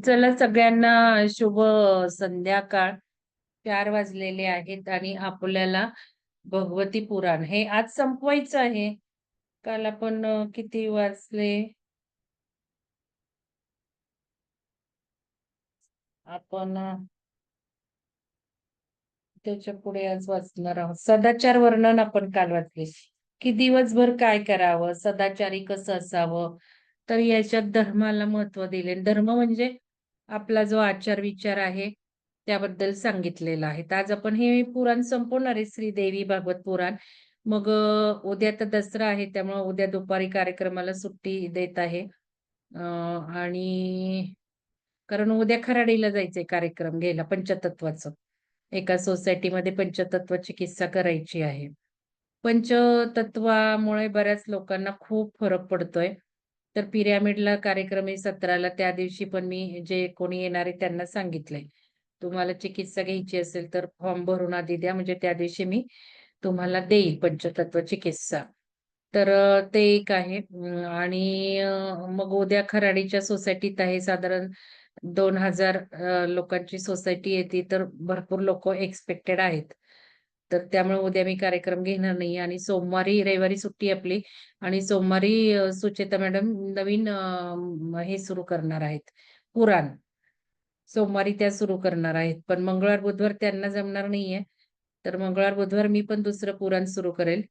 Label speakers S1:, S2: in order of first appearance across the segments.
S1: चला सगळ्यांना शुभ संध्याकाळ. 4 वाजलेले आहेत आणि आपल्याला भगवती पुराण हे आज संपवायचं आहे. काल आपण किती वाचले? आपण त्याच्या पुढे आज वाचणार आहोत. सदाचार वर्णन आपण काल वाचले, की दिवसभर काय करावं, सदाचारी कसं असावं. तर याच्यात धर्माला महत्त्व दिले. धर्म म्हणजे आपला जो आचार-विचार आहे, त्याबद्दल सांगितलेलं आहे. तर आज आपण हे पुराण संपवणार आहे, श्रीदेवी भागवत पुराण. मग उद्या तर दसरा आहे, त्यामुळे उद्या दुपारी कार्यक्रमाला सुट्टी देत आहे. आणि कारण उद्या खराडीला जायचंय कार्यक्रम घ्यायला पंचतत्वाचं. एका सोसायटीमध्ये पंचतत्वाची किस्सा करायची आहे. पंचतत्वामुळे बऱ्याच लोकांना खूप फरक पडतोय. तर पिरॅमिडला कार्यक्रम आहे 17ला त्या दिवशी पण मी जे कोणी येणार आहे त्यांना सांगितलंय. तुम्हाला चिकित्सा घ्यायची असेल तर फॉर्म भरून आधी द्या म्हणजे त्या दिवशी मी तुम्हाला देईल पंचतत्व चिकित्सा. तर ते एक आहे. आणि मग उद्या खराडीच्या सोसायटीत आहे साधारण 2000 लोकांची सोसायटी आहे ती, तर भरपूर लोकं एक्सपेक्टेड आहेत. तर त्यामुळे उद्या मी कार्यक्रम घेणार नाही आणि सोमवारी, रविवारी सुट्टी आपली आणि सोमवारी सुचेता मॅडम नवीन हे सुरू करणार आहेत, पुराण. सोमवारी त्या सुरू करणार आहेत. पण मंगळवार, बुधवार त्यांना जमणार नाहीये. तर मंगळवार, बुधवार मी पण दुसरं पुराण सुरू करेल.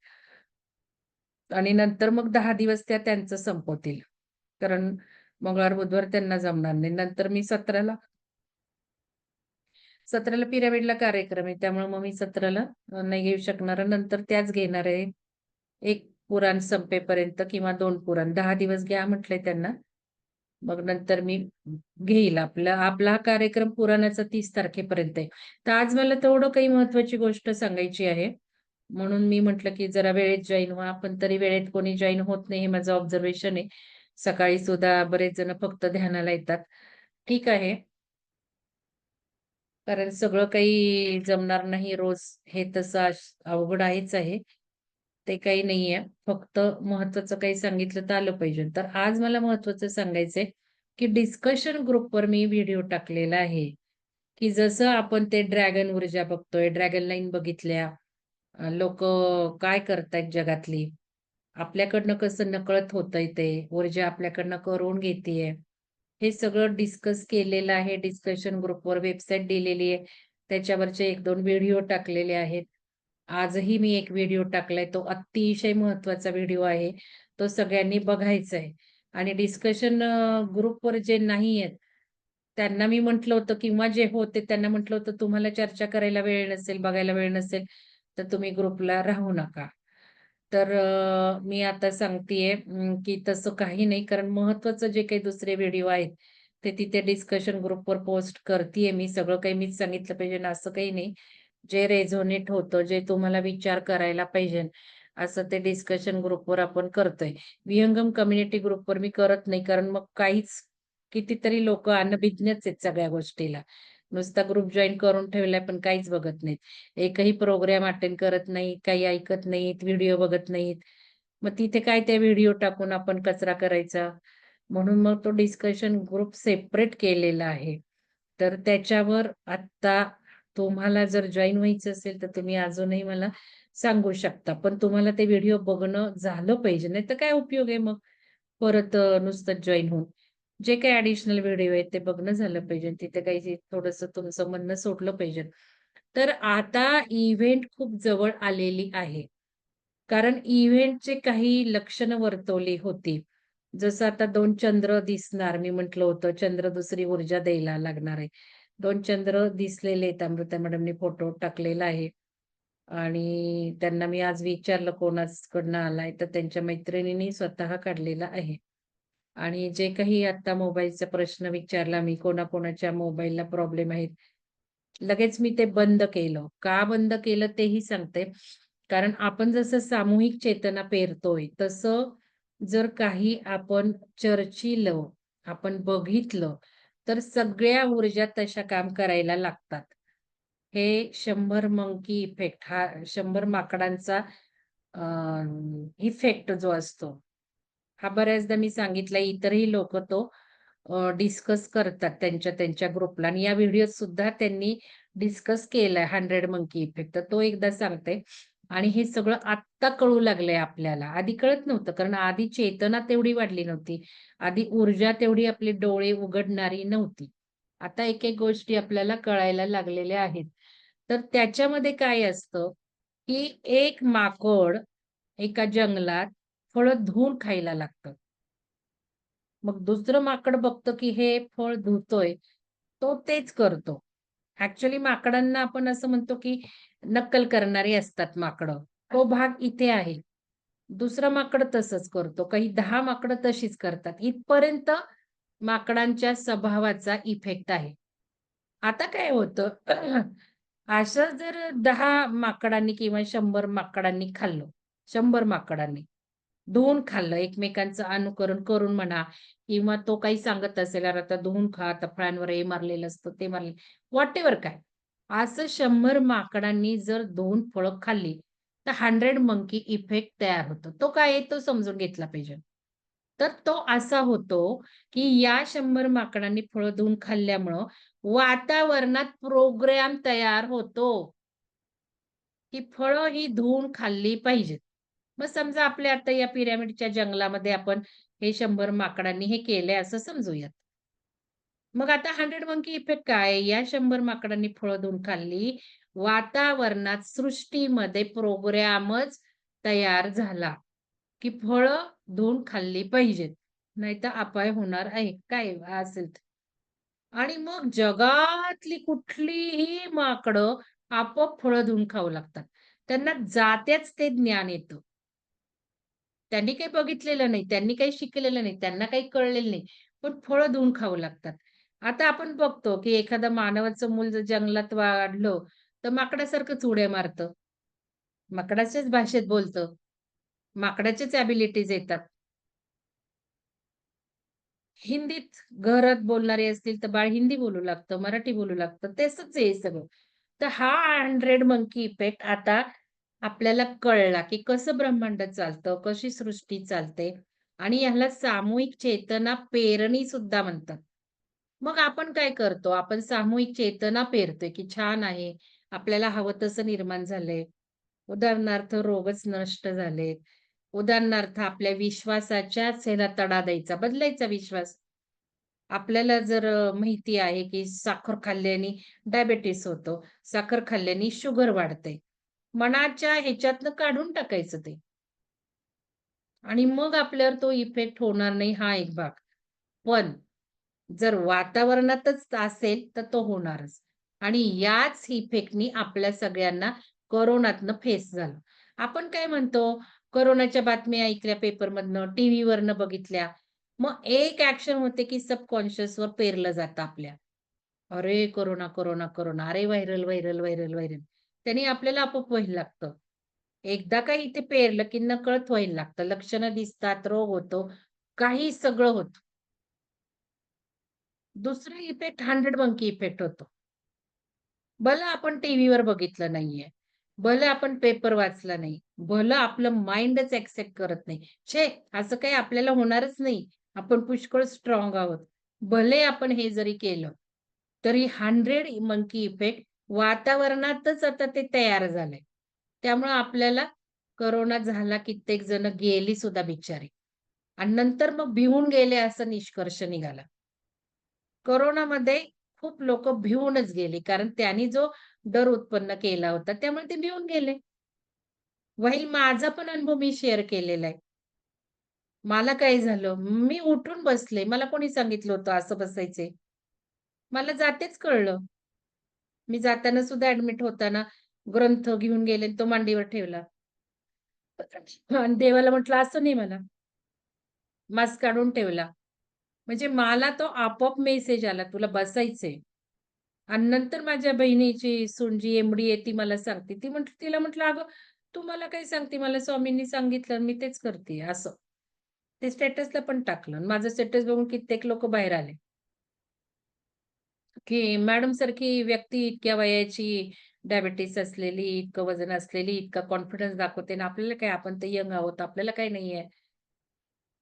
S1: आणि नंतर मग 10 दिवस त्या त्यांचं संपवतील. कारण मंगळवार, बुधवार त्यांना जमणार नाही. नंतर मी 17ला पिरामिडला कार्यक्रम आहे. त्यामुळे मग मी 17ला नाही घेऊ शकणार. नंतर त्याच घेणार आहे. एक पुराण संपेपर्यंत किंवा 2 पुराण. 10 दिवस घ्या म्हटलंय त्यांना. मग नंतर मी घेईल. आपला आपला हा कार्यक्रम पुराणाचा 30 तारखेपर्यंत आहे. तर आज मला तेवढं काही महत्त्वाची गोष्ट सांगायची आहे. म्हणून मी म्हटलं, की जरा वेळेत जॉइन व्हा. पण तरी वेळेत कोणी जॉइन होत नाही हे माझं ऑब्झर्वेशन आहे. सकाळी सुद्धा बरेच जण फक्त ध्यानाला येतात. ठीक आहे. कारण सगळं काही जमणार नाही रोज हे तसं अवघड आहेच आहे. ते काही नाहीये. फक्त महत्त्वाचं काही सांगितलं तर आलं पाहिजे. तर आज मला महत्त्वाचं सांगायचंय, की डिस्कशन ग्रुपवर मी व्हिडिओ टाकलेला आहे, की जसं आपण ते ड्रॅगन ऊर्जा बघतोय, ड्रॅगन लाईन बघितल्या, काय करतायत जगातली. आपल्याकडनं कसं नकळत होतंय ते, ऊर्जा आपल्याकडनं करून घेतीये. हे सगळं डिस्कस केलेलं आहे. डिस्कशन ग्रुपवर वेबसाईट दिलेली आहे. त्याच्यावरचे 1-2 व्हिडिओ टाकलेले आहेत. आजही मी एक व्हिडिओ टाकलाय. तो अतिशय महत्त्वाचा व्हिडिओ आहे. तो सगळ्यांनी बघायचा आहे. आणि डिस्कशन ग्रुपवर जे नाही आहेत, त्यांना मी म्हटलं होतं किंवा जे होते त्यांना म्हटलं होतं, "तुम्हाला चर्चा करायला वेळ नसेल, बघायला वेळ नसेल, तर तुम्ही ग्रुपला राहू नका." तर मी आता सांगतेय की तसं काही नाही. कारण महत्त्वाचं जे काही दुसरे व्हिडिओ आहेत, ते तिथे डिस्कशन ग्रुपवर पोस्ट करतीये मी. सगळं काही मीच सांगितलं पाहिजे असं काही नाही. जे रेझोनेट होतं, जे तुम्हाला विचार करायला पाहिजे, असं ते डिस्कशन ग्रुपवर आपण करतोय. विहंगम कम्युनिटी ग्रुपवर मी करत नाही. कारण मग कितीतरी लोकं अनभिज्ञच आहेत सगळ्या गोष्टीला. नुसता ग्रुप जॉइन करून ठेवलाय, पण काहीच बघत नाहीत. एकही प्रोग्राम अटेंड करत नाहीत, काही ऐकत नाहीत, व्हिडिओ बघत नाहीत. मग तिथे काय त्या व्हिडिओ टाकून आपण कचरा करायचा. म्हणून मग तो डिस्कशन ग्रुप सेपरेट केलेला आहे. तर त्याच्यावर आत्ता तुम्हाला जर जॉइन व्हायचं असेल, तर तुम्ही अजूनही मला सांगू शकता. पण तुम्हाला ते व्हिडिओ बघणं झालं पाहिजे. नाहीतर काय उपयोग आहे मग परत नुसतं जॉइन होऊन. जे काही ॲडिशनल व्हिडिओ आहेत ते बघणं झालं पाहिजे. तिथे काही थोडंसं तुमचं म्हणणं सोडलं पाहिजे. तर आता इव्हेंट खूप जवळ आलेली आहे. कारण इव्हेंटचे काही लक्षणं वर्तवली होती. जसं आता 2 चंद्र दिसणार. मी म्हटलं होतं चंद्र दुसरी ऊर्जा द्यायला लागणार आहे. 2 चंद्र दिसलेले आहेत. अमृता मॅडमनी फोटो टाकलेला आहे. आणि त्यांना मी आज विचारलं कोणाकडनं आलाय, तर त्यांच्या मैत्रिणींनी स्वतः काढलेला आहे. आणि जे काही आता मोबाईलचा प्रश्न विचारला मी, कोणाकोणाच्या मोबाईलला प्रॉब्लेम आहेत. लगेच मी ते बंद केलं. का बंद केलं तेही सांगते. कारण आपण जसं सामूहिक चेतना पेरतोय, तसं जर काही आपण चर्चिलं, आपण बघितलं, तर सगळ्या ऊर्जा तशा काम करायला लागतात. हे 100 मंकी इफेक्ट हा 100 माकडांचा इफेक्ट जो असतो, हा बऱ्याचदा मी सांगितला. इतरही लोकं तो डिस्कस करतात त्यांच्या त्यांच्या ग्रुपला आणि या व्हिडिओत सुद्धा त्यांनी डिस्कस केलाय 100 मंकी इफेक्ट. तर तो एकदा सांगते आणि हे सगळं आत्ता कळू लागलंय आपल्याला. आधी कळत नव्हतं कारण आधी चेतना तेवढी वाढली नव्हती. आधी ऊर्जा तेवढी आपले डोळे उघडणारी नव्हती. आता एक-एक गोष्टी आपल्याला कळायला लागलेल्या आहेत. तर त्याच्यामध्ये काय असतं, की एक माकड एका जंगलात फळं धुवून खायला लागतं. मग दुसरं माकड बघतं, की हे फळ धुतोय, तो तेच करतो. ॲक्चुअली माकडांना आपण असं म्हणतो, की नक्कल करणारी असतात माकडं. तो भाग इथे आहे. दुसरं माकड तसंच करतो. काही 10 माकडं तशीच करतात. इथपर्यंत माकडांच्या स्वभावाचा इफेक्ट आहे. आता काय होतं, असं जर 10 माकडांनी किंवा 100 माकडांनी खाल्लं, 100 माकडांनी धुवून खाल्लं, एकमेकांचं अनुकरण करून म्हणा किंवा तो काही सांगत असेल, "अरे आता धुवून खा, आता फळांवर हे मारलेलं असतं, ते मारलेलं" व्हॉटएव्हर काय. असं 100 माकडांनी जर 2 फळं खाल्ली, तर 100 मंकी इफेक्ट तयार होतो. तो काय आहे तो समजून घेतला पाहिजे. तर तो असा होतो, की या 100 माकडांनी फळं धुवून खाल्ल्यामुळं वातावरणात प्रोग्राम तयार होतो, की फळं ही धुवून खाल्ली पाहिजेत. मग समजा आपल्या आता या पिरॅमिडच्या जंगलामध्ये आपण हे 100 माकडांनी हे केलंय असं समजूयात. मग आता 100 मंकी इफेक्ट काय आहे? या 100 माकडांनी फळं धुवून खाल्ली. वातावरणात, सृष्टीमध्ये प्रोग्रामच तयार झाला, की फळं धुवून खाल्ली पाहिजेत. नाहीतर अपाय होणार आहे. काय असेल ते. आणि मग जगातली कुठलीही माकडं आपोआप फळं धुवून खाऊ लागतात. त्यांना जात्याच ते ज्ञान येतं. त्यांनी काही बघितलेलं नाही, त्यांनी काही शिकलेलं नाही, त्यांना काही कळलेलं नाही. पण फळं धुवून खाऊ लागतात. आता आपण बघतो, की एखादं मानवाचं मूल जर जंगलात वाढलं, तर माकडासारखंच उड्या मारतं. माकडाच्याच भाषेत बोलतं. माकडाच्याच एबिलिटीज येतात. हिंदीत घरात बोलणारे असतील, तर बाळ हिंदी बोलू लागतं, मराठी बोलू लागतं. तसंच आहे सगळं. तर हा 100 मंकी इफेक्ट आता आपल्याला कळला, की कसं ब्रह्मांड चालतं, कशी सृष्टी चालते आणि ह्याला सामूहिक चेतना पेरणी सुद्धा म्हणतात. मग आपण काय करतो? आपण सामूहिक चेतना पेरतोय, की छान आहे. आपल्याला हवं तसं निर्माण झालंय. उदाहरणार्थ रोगच नष्ट झालेत. उदाहरणार्थ आपल्या विश्वासाच्याच ह्याला तडा द्यायचा, बदलायचा विश्वास. आपल्याला जर माहिती आहे, की साखर खाल्ल्याने डायबिटीज होतो. साखर खाल्ल्याने शुगर वाढते. मनाच्या ह्याच्यातनं काढून टाकायचं ते आणि मग आपल्यावर तो इफेक्ट होणार नाही हा एक भाग. पण जर वातावरणातच असेल, तर तो होणारच. आणि याच इफेक्टनी आपल्या सगळ्यांना कोरोनातनं फेस झालं. आपण काय म्हणतो, कोरोनाच्या बातम्या ऐकल्या पेपरमधनं, टीव्हीवरनं बघितल्या. मग एक ॲक्शन होते, की सबकॉन्शियसवर पेरलं जातं आपल्या. अरे, कोरोना, कोरोना, कोरोना. अरे, व्हायरल, व्हायरल, व्हायरल, व्हायरल. त्यानी आपल्याला आपोआप व्हायला लागतं. एकदा का इथे पेरलं, की नकळत व्हायला लागतं. लक्षणं दिसतात, रोग होतो, काही सगळं होतं. दुसरा इफेक्ट 100 मंकी इफेक्ट होतो. भलं आपण टीव्हीवर बघितलं नाहीये. भलं आपण पेपर वाचला नाही. भलं आपलं माइंडच एक्सेप्ट करत नाही. छे! असं काही आपल्याला होणारच नाही. आपण पुष्कळ स्ट्राँग आहोत. भले आपण हे जरी केलं, तरी 100 मंकी इफेक्ट वातावरणातच आता ते तयार झालंय. त्यामुळं आपल्याला कोरोना झाला, कित्येक जण गेली सुद्धा बिचारी आणि नंतर मग भिवून गेले असा निष्कर्ष निघाला. कोरोनामध्ये खूप लोकं भिवूनच गेली. कारण त्यांनी जो डर उत्पन्न केला होता, त्यामुळे ते भिवून गेले. व्हाईल माझा पण अनुभव मी शेअर केलेला आहे. मला काय झालं, मी उठून बसले. मला कोणी सांगितलं होतं असं बसायचे. मला जातेच कळलं. मी जाताना सुद्धा ॲडमिट होताना ग्रंथ घेऊन गेले आणि तो मांडीवर ठेवला. आणि देवाला म्हटलं, "असं नाही मला." मास्क काढून ठेवला. म्हणजे मला तो आपोआप मेसेज आला, "तुला बसायचंय." आणि नंतर माझ्या बहिणीची सून जी एम-डी आहे ती मला सांगते. तिला म्हटलं, "अगं, तू मला काय सांगते? मला स्वामींनी सांगितलं मी तेच करते." असं. ते स्टेटसला पण टाकलं. आणि माझं स्टेटस बघून कित्येक लोकं बाहेर आले, की मॅडम सारखी व्यक्ती इतक्या वयाची, डायबिटीज असलेली, इतकं वजन असलेली, इतका कॉन्फिडन्स दाखवते आणि आपल्याला काय आपण तर यंग आहोत, आपल्याला काही नाहीये.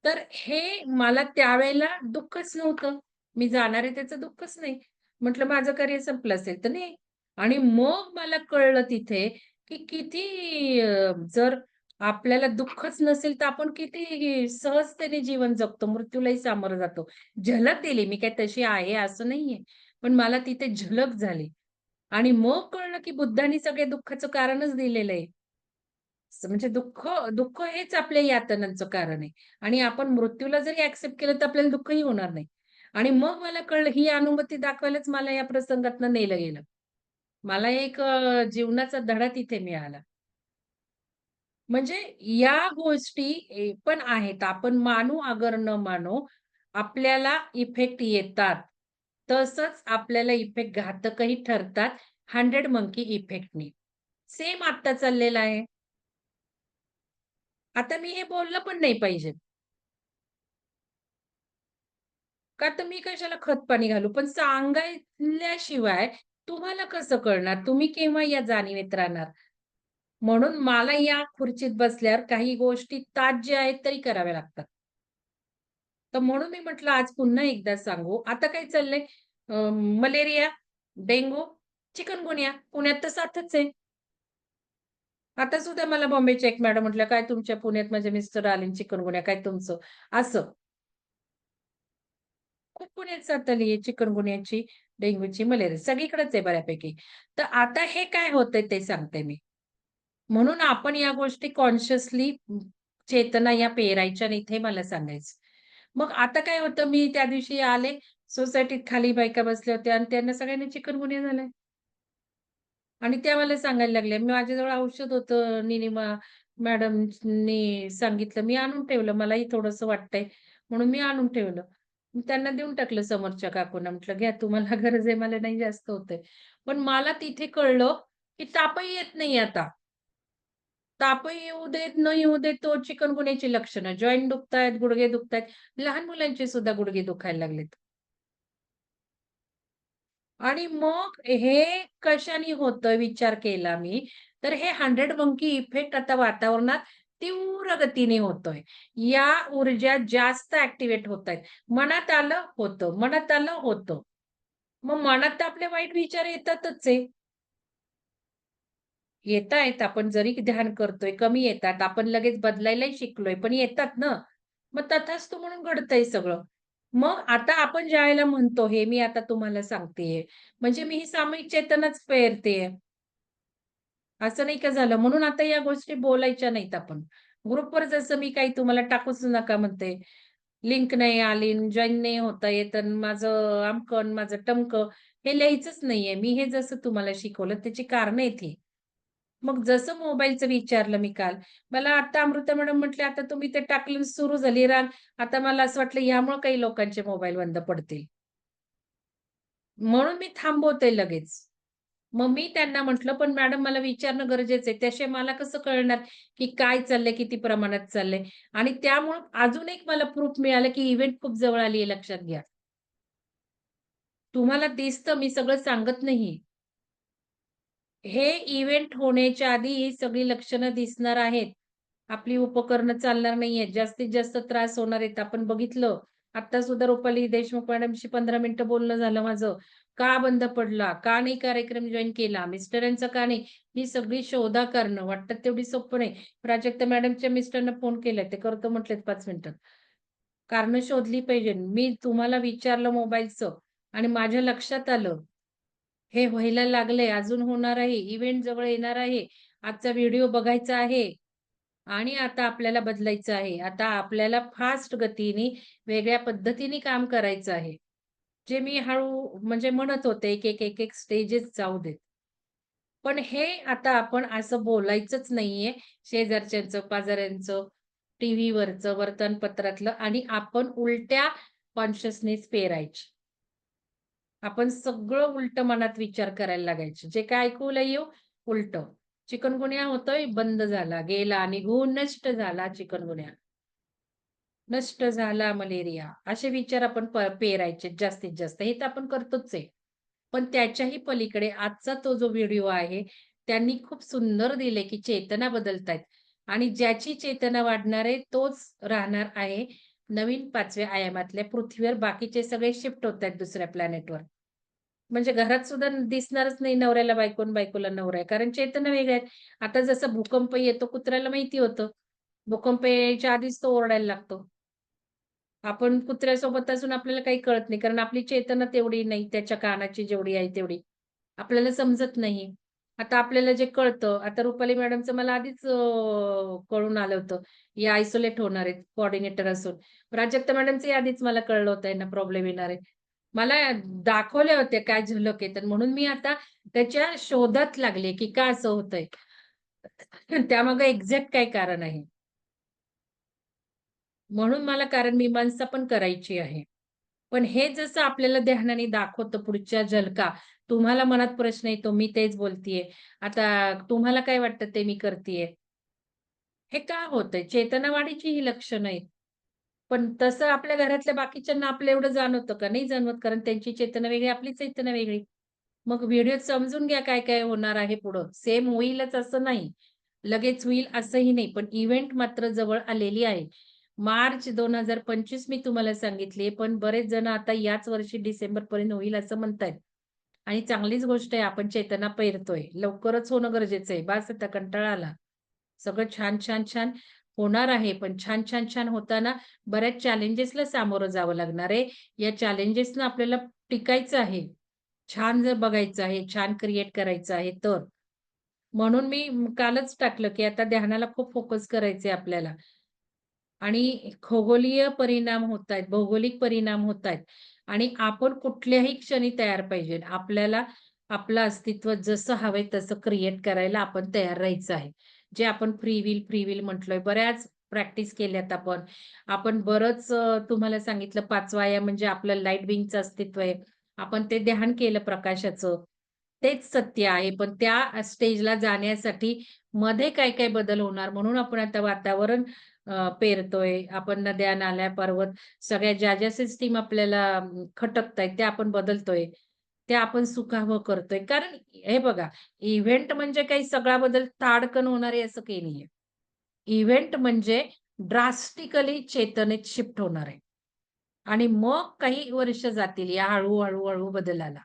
S1: तर हे मला त्यावेळेला दुःखच नव्हतं. मी जाणार आहे त्याचं दुःखच नाही. म्हटलं माझं करिअर संपलं असेल तर नाही. आणि मग मला कळलं तिथे, की किती जर आपल्याला दुःखच नसेल, तर आपण किती सहजतेने जीवन जगतो, मृत्यूलाही सामोरं जातो. झलक दिली, मी काय तशी आहे असं नाहीये. पण मला तिथे झलक झाली आणि मग कळलं, की बुद्धांनी सगळ्या दुःखाचं कारणच दिलेलं आहे. म्हणजे दुःख दुःख हेच आपल्या यातनांचं कारण आहे आणि आपण मृत्यूला जरी एक्सेप्ट केलं, तर आपल्याला दुःखही होणार नाही. आणि मग मला कळलं, ही अनुभूती दाखवायलाच मला या प्रसंगातनं नेलं गेलं. मला एक जीवनाचा धडा तिथे मिळाला. म्हणजे या गोष्टी पण आहेत. आपण मानू अगर न मानो, आपल्याला इफेक्ट येतात. तसंच आपल्याला इफेक्ट घातकही ठरतात 100 मंकी इफेक्टनी. सेम आत्ता चाललेलं आहे. आता मी हे बोललं पण नाही पाहिजे. का तर मी कशाला खत-पाणी घालू? पण सांगितल्याशिवाय तुम्हाला कसं कळणार? तुम्ही केव्हा या जाणीवेत राहणार? म्हणून मला या खुर्चीत बसल्यावर काही गोष्टी ताज्या आहेत तरी कराव्या लागतात. तर म्हणून मी म्हटलं आज पुन्हा एकदा सांगू. आता काय चाललंय मलेरिया, डेंगू, चिकनगुनिया पुण्यात तर साथच आहे. आता सुद्धा मला बॉम्बेच्या एक मॅडम म्हटल्या, "काय तुमच्या पुण्यात माझे मिस्टर आले आणि चिकनगुनिया काय तुमचं?" असं. खूप पुण्यात साथ आली आहे चिकनगुन्याची, डेंग्यूची, मलेरिया सगळीकडेच आहे बऱ्यापैकी. तर आता हे काय होतंय ते सांगते मी. म्हणून आपण या गोष्टी कॉन्शियसली चेतना या पेरायच्या नाहीत हे मला सांगायचं. मग आता काय होतं मी त्या दिवशी आले, सोसायटीत खाली बायका बसल्या होत्या आणि त्यांना सगळ्यांना चिकनगुनिया झालाय. आणि त्या मला सांगायला लागल्या. माझ्याजवळ औषध होतं निलिमा मॅडमनी सांगितलं. मी आणून ठेवलं. मलाही थोडंसं वाटतंय म्हणून मी आणून ठेवलं. मग त्यांना देऊन टाकलं समोरच्या काकूंना. म्हटलं, "घ्या तुम्हाला गरज आहे, मला नाही जास्त होतंय." पण मला तिथे कळलं, की तापही येत नाही आता. तापही येऊ देत, न येऊ देत, तो चिकनगुन्याची लक्षणं. जॉइंट दुखतायत, गुडघे दुखतायत. लहान मुलांचे सुद्धा गुडघे दुखायला लागलेत. आणि मग हे कशाने होतं विचार केला मी, तर हे 100 मंकी इफेक्ट आता वातावरणात तीव्र गतीने होतोय. या ऊर्जा जास्त ॲक्टिव्हेट होतायत. मनात आलं, होतं. मनात आलं, होतं. मग मनात तर आपले वाईट विचार येतातच आहे. येतायत आपण जरी ध्यान करतोय, कमी येतात. आपण लगेच बदलायलाही शिकलोय, पण येतात ना. मग तथास्तु म्हणून घडतंय सगळं. मग आता आपण ज्यावेळेला म्हणतो, हे मी आता तुम्हाला सांगतेय, म्हणजे मी ही सामूहिक चेतनाच पेरतेय. असं नाही का झालं. म्हणून आता या गोष्टी बोलायच्या नाहीत आपण. ग्रुपवर जसं मी काही तुम्हाला टाकूच नका म्हणते. लिंक नाही आली, जॉइन नाही होता येत अन् माझं अमकं अन् माझं टमकं हे लिहायचंच नाहीये. मी हे जसं तुम्हाला शिकवलं त्याची कारणं आहेत ही. मग जसं मोबाईलचं विचारलं मी काल, मला आता अमृता मॅडम म्हटले, "आता तुम्ही ते टाकलं सुरू झाली राग." आता मला असं वाटलं ह्यामुळे काही लोकांचे मोबाईल बंद पडतील. म्हणून मी थांबवते लगेच. मग मी त्यांना म्हटलं, "पण मॅडम मला विचारणं गरजेचं आहे. त्याशिवाय मला कसं कळणार, की काय चाललंय, किती प्रमाणात चाललंय?" आणि त्यामुळं अजून एक मला प्रूफ मिळालं, की इव्हेंट खूप जवळ आली आहे लक्षात घ्या. तुम्हाला दिसतं मी सगळं सांगत नाही. हे इव्हेंट होण्याच्या आधी ही सगळी लक्षणं दिसणार आहेत. आपली उपकरणं चालणार नाहीयेत. जास्तीत जास्त त्रास होणार आहेत. आपण बघितलं. आता सुद्धा रुपाली देशमुख मॅडमशी 15 मिनिटं बोलणं झालं माझं. का बंद पडला? का नाही कार्यक्रम जॉइन केला? मिस्टरांचं का नाही? ही सगळी शोधा कारणं. वाटतात तेवढी सोपं नाही. प्राजक्ता मॅडमच्या मिस्टरना फोन केलाय. ते करतो म्हटलेत 5 मिनिटात. कारणं शोधली पाहिजे. मी तुम्हाला विचारलं मोबाईलचं आणि माझ्या लक्षात आलं. हे व्हायला लागलंय, अजून होणार आहे, इव्हेंट जवळ येणार आहे. आजचा व्हिडिओ बघायचा आहे आणि आता आपल्याला बदलायचं आहे. आता आपल्याला फास्ट गतीने, वेगळ्या पद्धतीने काम करायचं आहे. जे मी हळू म्हणजे म्हणत होते, एक स्टेजेस जाऊ देत. पण हे आता आपण असं बोलायचंच नाहीये. शेजारच्यांचं, पाजाऱ्यांचं, टीव्हीवरचं, वर्तमानपत्रातलं आणि आपण उलट्या कॉन्शियसनेस पेरायची. आपण सगळं उलटं मनात विचार करायला लागायचे. जे काय ऐकूला येऊ, उलटं. चिकनगुनिया होतोय, बंद झाला, गेला, निघून नष्ट झाला चिकनगुनिया. नष्ट झाला मलेरिया. असे विचार आपण पेरायचे जास्तीत जास्त. हे तर आपण करतोच आहे. पण त्याच्याही पलीकडे आजचा तो जो व्हिडिओ आहे, त्यांनी खूप सुंदर दिले, की चेतना बदलतायत आणि ज्याची चेतना वाढणार आहे, तोच राहणार आहे नवीन 5व्या आयामातल्या पृथ्वीवर बाकीचे सगळे शिफ्ट होतायत दुसऱ्या प्लॅनेटवर. म्हणजे घरात सुद्धा दिसणारच नाही नवऱ्याला बायको आणि बायकोला नवरा आहे. कारण चेतना वेगळ्या आहेत. आता जसा भूकंप येतो कुत्र्याला माहिती होतं. भूकंप यायच्या आधीच तो ओरडायला लागतो. आपण कुत्र्यासोबत असून आपल्याला काही कळत नाही. कारण आपली चेतना तेवढी नाही, त्याच्या कानाची जेवढी आहे तेवढी. आपल्याला समजत नाही. आता आपल्याला जे कळतं, आता रुपाली मॅडमचं मला आधीच कळून आलं होतं. या आयसोलेट होणार आहेत कोऑर्डिनेटर असून. प्राजक्ता मॅडमचंही आधीच मला कळलं होतं यांना प्रॉब्लेम येणार आहे. मला दाखवल्या होत्या काय झलक आहे. तर म्हणून मी आता त्याच्या शोधात लागले, की का असं होतंय? त्यामागे एक्झॅक्ट काय कारण आहे? म्हणून मला कारण मीमांसा पण करायची आहे. पण हे जसं आपल्याला ध्यानाने दाखवतं पुढच्या झलका, तुम्हाला मनात प्रश्न येतो, मी तेच बोलतीये. आता तुम्हाला काय वाटतं ते मी करतीये. हे का होतंय? चेतनावाढीची ही लक्षणं आहेत. पण तसं आपल्या घरातल्या बाकीच्यांना आपलं एवढं जाणवतं का? नाही जाणवत कारण त्यांची चेतना वेगळी, आपली चेतना वेगळी. मग व्हिडिओत समजून घ्या काय-काय होणार आहे पुढं. सेम होईलच असं नाही. लगेच होईल असंही नाही. पण इव्हेंट मात्र जवळ आलेली आहे. मार्च 2025 मी तुम्हाला सांगितली, पण बरेच जण आता याच वर्षी डिसेंबरपर्यंत होईल असं म्हणतायत. आणि चांगलीच गोष्ट आहे आपण चेतना पेरतोय. लवकरच होणं गरजेचं आहे. बास आता कंटाळा आला. सगळं छान, छान, छान होणार आहे. पण छान, छान, छान होताना बऱ्याच चॅलेंजेसला सामोरं जावं लागणार आहे. या चॅलेंजेसना आपल्याला टिकायचं आहे. छान जर बघायचं आहे, छान क्रिएट करायचं आहे तर. म्हणून मी कालच टाकलं, की आता ध्यानाला खूप फोकस करायचे आपल्याला. आणि खगोलीय परिणाम होतायत, भौगोलिक परिणाम होतायत आणि आपण कुठल्याही क्षणी तयार पाहिजे. आपल्याला आपलं अस्तित्व जसं हवंय तसं क्रिएट करायला आपण तयार राहायचं आहे. जे आपण फ्री विल म्हटलोय. बऱ्याच प्रॅक्टिस केल्यात आपण. आपण बरंच तुम्हाला सांगितलं 5वा आयाम म्हणजे आपलं लाईट बिंगचं अस्तित्व आहे. आपण ते ध्यान केलं प्रकाशाचं. तेच सत्य आहे. पण त्या स्टेजला जाण्यासाठी मध्ये काय-काय बदल होणार म्हणून आपण आता वातावरण पेरतोय. आपण नद्या, नाल्या, पर्वत सगळ्या ज्या सिस्टम आपल्याला खटकतायत त्या आपण बदलतोय. त्या आपण सुकावं करतोय. कारण हे बघा, इव्हेंट म्हणजे काही सगळा बदल ताडकन होणार आहे असं काही नाहीये. इव्हेंट म्हणजे ड्रास्टिकली चेतनेत शिफ्ट होणार आहे. आणि मग काही वर्ष जातील या हळू बदलाला.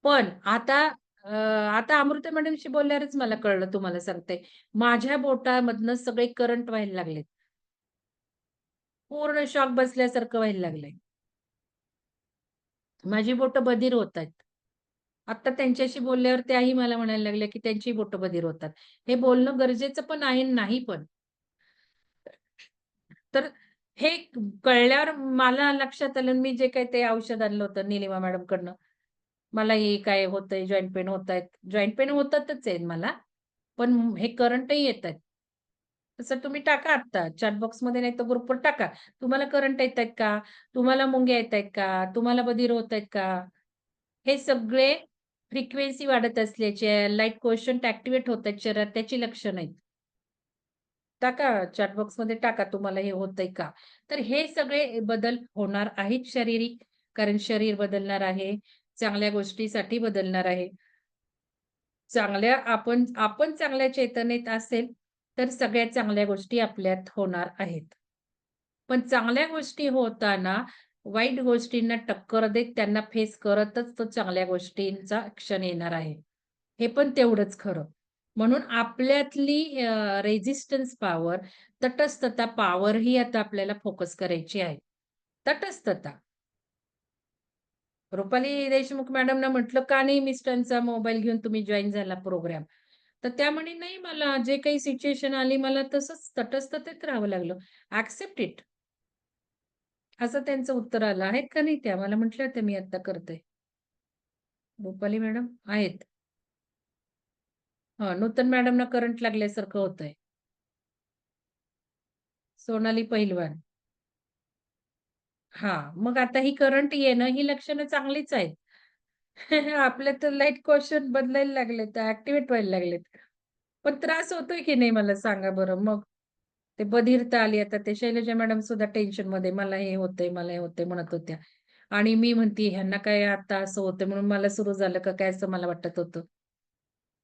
S1: पण आता अमृता मॅडमशी बोलल्यावरच मला कळलं तुम्हाला सांगते. माझ्या बोटामधनं सगळे करंट व्हायला लागलेत. पूर्ण शॉक बसल्यासारखं व्हायला लागलंय. माझी बोटं बधीर होतायत. आता त्यांच्याशी बोलल्यावर त्याही मला म्हणायला लागल्या, की त्यांची बोटं बधीर होतात. हे बोलणं गरजेचं पण आहे आणि नाही पण. तर हे कळल्यावर मला लक्षात आलं मी जे काही ते औषध आणलं होतं निलिमा मॅडमकडनं. मला हे काय होतंय, जॉइंट पेन होतायत. जॉइंट पेन होतातच आहेत मला. पण हे करंटही येतायत. तसं तुम्ही टाका आत्ता चॅट बॉक्समध्ये नाहीतर ग्रुपवर टाका. तुम्हाला करंट येतायत का? तुम्हाला मुंग्या येतायत का? तुम्हाला बधीर होतायत का? हे सगळे फ्रिक्वेन्सी वाढत असल्याचे, लाईट कोशंट ॲक्टिव्हेट होतायत शरीरात त्याची लक्षणं आहेत. टाका चॅट बॉक्समध्ये टाका तुम्हाला हे होतंय का? तर हे सगळे बदल होणार आहेत शारीरिक. कारण शरीर बदलणार आहे. चांगल्या गोष्टीसाठी बदलणार आहे. आपण आपण चांगल्या चेतनेत असेल, तर सगळ्या चांगल्या गोष्टी आपल्यात होणार आहेत. पण चांगल्या गोष्टी होताना वाईट गोष्टींना टक्कर देत त्यांना फेस करतच तो चांगल्या गोष्टींचा क्षण येणार आहे. हे पण तेवढंच खरं. म्हणून आपल्यातली रेझिस्टन्स पॉवर, तटस्थता पॉवर ही आता आपल्याला फोकस करायची आहे. तटस्थता. रुपाली देशमुख मॅडमना म्हटलं, "का नाही मिस्टरांचा मोबाईल घेऊन तुम्ही जॉइन झाला प्रोग्राम?" तर त्या म्हणे, "नाही मला जे काही सिच्युएशन आली मला तसंच तटस्थतेत राहावं लागलं. Accept it." असं त्यांचं उत्तर आलं. आहेत का नाही त्या? मला म्हटल्या होत्या, "मी आत्ता करते." रुपाली मॅडम आहेत. हां, नूतन मॅडमना करंट लागल्यासारखं होतंय. सोनाली पहिलवान. हां, मग आता ही करंट येणं ही लक्षणं चांगलीच आहेत. आपल्या तर लाईट क्वेशन बदलायला लागलेत, ॲक्टिव्हेट व्हायला लागलेत. पण त्रास होतोय की नाही मला सांगा बरं मग? ते बधिरता आली आता ते शैलजा मॅडम सुद्धा टेन्शनमध्ये मला हे होतंय, मला हे होतंय म्हणत होत्या. आणि मी म्हणतीये ह्यांना काय आता असं होतंय म्हणून मला सुरू झालं का काय असं मला वाटत होतं.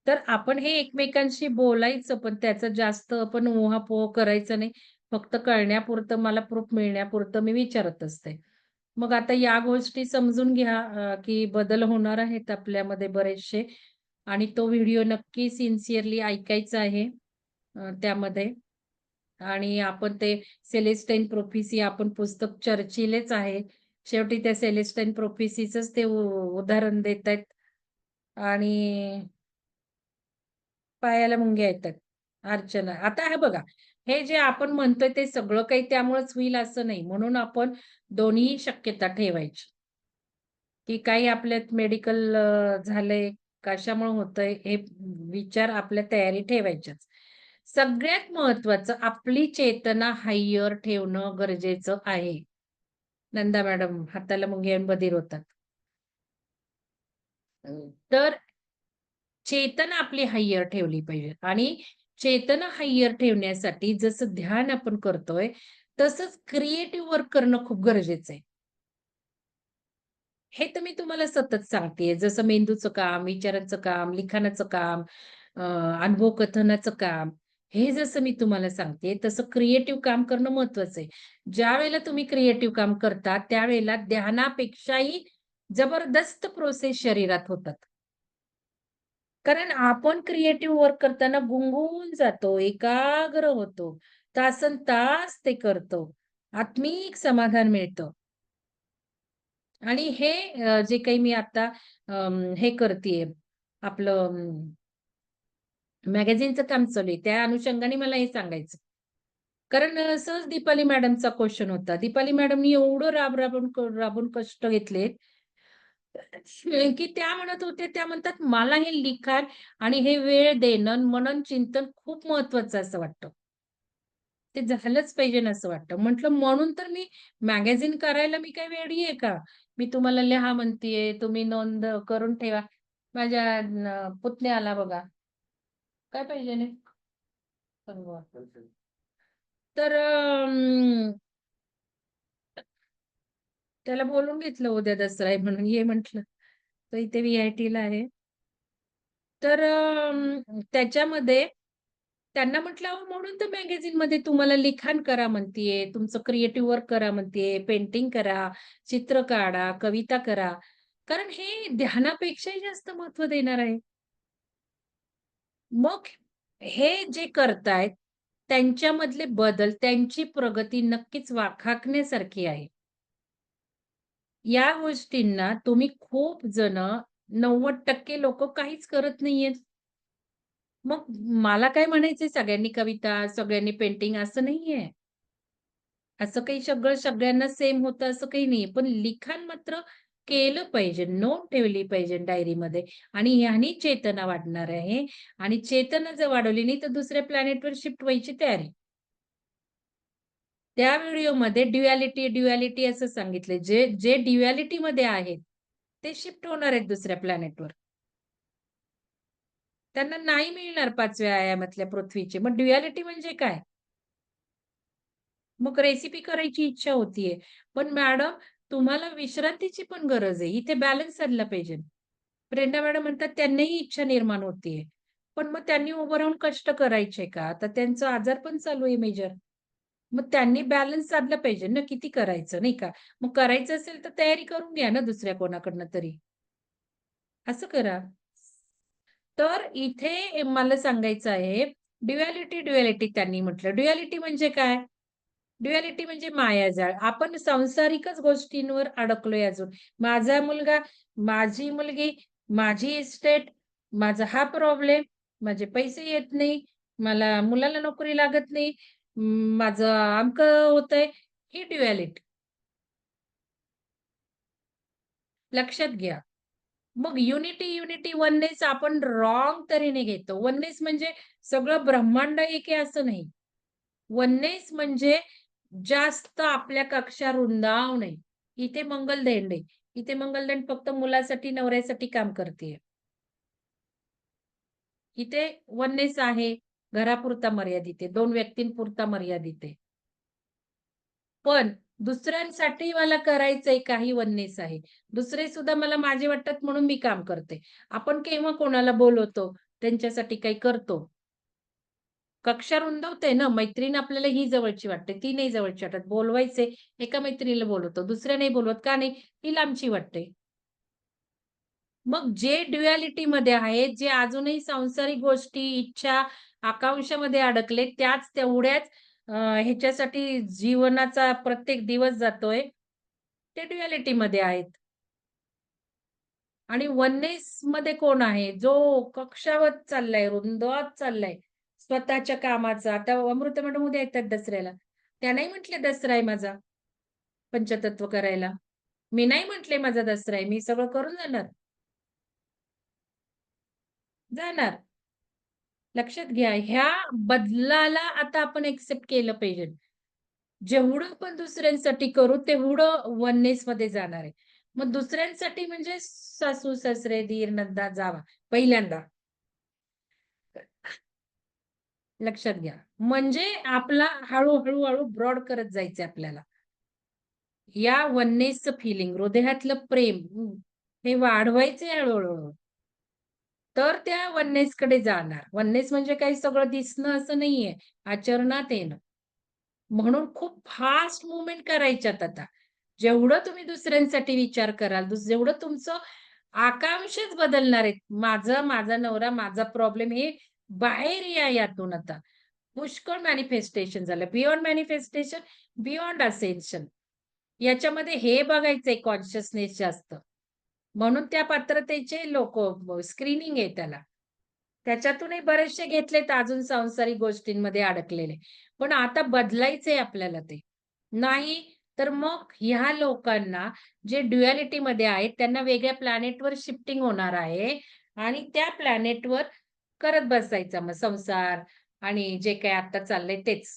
S1: तर आपण हे एकमेकांशी बोलायचं पण त्याचा जास्त आपण उहापोह करायचा नाही. फक्त कळण्यापुरतं, मला प्रूफ मिळण्यापुरतं मी विचारत असते. मग आता या गोष्टी समजून घ्या की बदल होणार आहेत आपल्यामध्ये बरेचसे आणि तो व्हिडिओ नक्की सिन्सिअरली ऐकायचा आहे त्यामध्ये. आणि आपण ते सेलेस्टाईन प्रोफेसी आपण पुस्तक चर्चिलेच आहे. शेवटी त्या सेलेस्टाईन प्रोफेसीचंच ते उदाहरण देतायत आणि पायाला मुंग्या येतात. अर्चना. आता हे बघा, हे जे आपण म्हणतोय ते सगळं काही त्यामुळेच होईल असं नाही. म्हणून आपण दोन्ही शक्यता ठेवायची, की काही आपल्यात मेडिकल झालंय, कशामुळे होतंय हे विचार आपल्या तयारी ठेवायच्याच. सगळ्यात महत्त्वाचं आपली चेतना हायर ठेवणं गरजेचं आहे. नंदा मॅडम हाताला मुंग्या येऊन बधीर होतात. तर चेतना आपली हायर ठेवली पाहिजे आणि चेतना हायर ठेवण्यासाठी जसं ध्यान आपण करतोय, तसंच क्रिएटिव्ह वर्क करणं खूप गरजेचं आहे. हे तर मी तुम्हाला सतत सांगतेय. जसं मेंदूचं काम, विचारांचं काम, लिखाणाचं काम, अनुभव कथनाचं काम. हे जसं मी तुम्हाला सांगते, तसं क्रिएटिव्ह काम करणं महत्वाचं आहे. ज्यावेळेला तुम्ही क्रिएटिव्ह काम करता, त्यावेळेला ध्यानापेक्षाही जबरदस्त प्रोसेस शरीरात होतात. कारण आपण क्रिएटिव्ह वर्क करताना गुंगून जातो, एकाग्र होतो. तासनतास ते करतो. आत्मिक समाधान मिळतं. आणि हे जे काही मी आता हे करतीये, आपलं मॅगझिनचं काम चालू आहे. त्या अनुषंगाने मला हे सांगायचं. कारण सहज दीपाली मॅडमचा क्वेशन होता. दीपाली मॅडमनी एवढं राबून कष्ट घेतलेत, की त्या म्हणत होत्या, त्या म्हणतात, "मला हे लिखाण आणि हे वेळ देणं, मनन चिंतन खूप महत्वाचं असं वाटतं. ते झालंच पाहिजे ना असं वाटतं." म्हटलं, "म्हणून तर मी मॅगझिन करायला मी काही वेडी आहे का? मी तुम्हाला लिहा म्हणतीये, तुम्ही नोंद करून ठेवा." माझ्या पुतण्या आला बघा. काय पाहिजे ने? सांगा. तर त्याला बोलून घेतलं उद्या दसरा आहे म्हणून ये म्हटलं. तो इथे व्ही-आय-टीला आहे. तर त्याच्यामध्ये त्यांना म्हटलं, "अहो म्हणून तर मॅगझिनमध्ये तुम्हाला लिखाण करा म्हणतीये, तुमचं क्रिएटिव्ह वर्क करा म्हणतीये, पेंटिंग करा, चित्र काढा, कविता करा." कारण हे ध्यानापेक्षाही जास्त महत्त्व देणार आहे. मग हे जे करतायत, त्यांच्यामधले बदल, त्यांची प्रगती नक्कीच वाखाणण्यासारखी आहे. या गोष्टींना तुम्ही खूप जण 90% लोकं काहीच करत नाहीयेत. मग मला काय म्हणायचंय, सगळ्यांनी कविता, सगळ्यांनी पेंटिंग असं नाहीये. असं काही सगळं सगळ्यांना सेम होतं असं काही नाहीये. पण लिखाण मात्र केलं पाहिजे. नोंद ठेवली पाहिजे डायरीमध्ये आणि ह्यानी चेतना वाढणार आहे आणि चेतना जर वाढवली नाही, तर दुसऱ्या प्लॅनेटवर शिफ्ट व्हायची तयारी. त्या व्हिडिओमध्ये ड्युॲलिटी असं सांगितलंय. जे जे ड्युॲलिटीमध्ये आहेत, ते शिफ्ट होणार आहेत दुसऱ्या प्लॅनेटवर. त्यांना नाही मिळणार 5व्या आयामातल्या पृथ्वीची. मग ड्युॲलिटी म्हणजे काय? मग रेसिपी करायची इच्छा होतीये. पण मॅडम तुम्हाला विश्रांतीची पण गरज आहे. इथे बॅलन्स साधला पाहिजे. प्रेरणा मॅडम म्हणतात त्यांनाही इच्छा निर्माण होतीये. पण मग त्यांनी उभं राहून कष्ट करायचे का? आता त्यांचं आजार पण चालू आहे मेजर. मग त्यांनी बॅलन्स साधला पाहिजे ना, किती करायचं नाही का? मग करायचं असेल तर तयारी करून घ्या ना दुसऱ्या कोणाकडनं तरी. असं करा. तर इथे मला सांगायचं आहे, ड्युॲलिटी त्यांनी म्हटलं. ड्युॲलिटी म्हणजे काय? ड्युॲलिटी म्हणजे मायाजाळ. आपण सांसारिकच गोष्टींवर अडकलोय अजून. माझा मुलगा, माझी मुलगी, माझी इस्टेट, माझा हा प्रॉब्लेम, माझे पैसे येत नाही, मला मुलाला नोकरी लागत नाही, माझं अमकं होतंय. ही ड्युॲलिटी. लक्षात घ्या. मग युनिटी, वननेस आपण रॉंग तऱ्हेने घेतो. वननेस म्हणजे सगळं ब्रह्मांड एक आहे असं नाही. वननेस म्हणजे जास्त आपल्या कक्षा रुंदावणे. नाही. इथे मंगलदैंड आहे. इथे मंगलदैंड फक्त मुलासाठी, नवऱ्यासाठी काम करतीये. इथे वननेस आहे, घरापुरता मर्यादित आहे. 2 व्यक्तींपुरता मर्यादित आहे. पण दुसऱ्यांसाठी मला करायचंय काही वननेस आहे. दुसरे सुद्धा मला माझे वाटतात म्हणून मी काम करते. आपण केव्हा कोणाला बोलवतो, त्यांच्यासाठी काही करतो. कक्षा रुंदवते ना, मैत्रीण आपल्याला ही जवळची वाटते, ती नाही जवळची वाटत. बोलवायचे, एका मैत्रिणीला बोलवतो, दुसऱ्या नाही बोलवत. का नाही? ती लांबची वाटते. मग जे ड्युॲलिटीमध्ये आहेत, जे अजूनही सांसारिक गोष्टी, इच्छा, आकांक्षामध्ये अडकले, त्याच तेवढ्याच ह्याच्यासाठी जीवनाचा प्रत्येक दिवस जातोय, ते ड्युॲलिटीमध्ये आहेत. आणि वननेसमध्ये कोण आहे? जो कक्षावत चाललाय, रुंदावत चाललाय स्वतःच्या कामाचा. आता अमृता मॅडम उद्या येतात दसऱ्याला. त्या नाही म्हटल्या दसरा आहे माझा, पंचतत्व करायला. मी नाही म्हटले माझा दसरा आहे. मी सगळं करून जाणार. जाणार. लक्षात घ्या, ह्या बदलाला आता आपण एक्सेप्ट केलं पाहिजे. जेवढं आपण दुसऱ्यांसाठी करू, तेवढं वननेसमध्ये जाणार आहे. मग दुसऱ्यांसाठी म्हणजे सासू-सासरे, दीर, नंदा, जावा पहिल्यांदा लक्षात घ्या. म्हणजे आपला हळू ब्रॉड करत जायचंय आपल्याला. या वननेसचं फिलिंग, हृदयातलं प्रेम हे वाढवायचंय हळू तर त्या वननेसकडे जाणार. वननेस म्हणजे काही सगळं दिसणं असं नाहीये. आचरणात येणं. म्हणून खूप फास्ट मूव्हमेंट करायच्यात आता. जेवढं तुम्ही दुसऱ्यांसाठी विचार कराल, जेवढं तुमचं आकांक्षाच बदलणार आहेत. माझा नवरा, माझा प्रॉब्लेम हे बाहेर या यातून आता. पुष्कळ मॅनिफेस्टेशन झालं. Beyond manifestation, beyond ascension. याच्यामध्ये हे बघायचंय कॉन्शियसनेस जास्त. म्हणून त्या पात्रतेचे लोकं स्क्रीनिंग आहे त्याला. त्याच्यातूनही बरेचसे घेतलेत अजून सांसारिक गोष्टींमध्ये अडकलेले. पण आता बदलायचंय आपल्याला ते. नाही तर मग ह्या लोकांना जे ड्युॲलिटीमध्ये आहेत त्यांना वेगळ्या प्लॅनेटवर शिफ्टिंग होणार आहे आणि त्या प्लॅनेटवर करत बसायचा मग संसार आणि जे काही आता चाललंय तेच.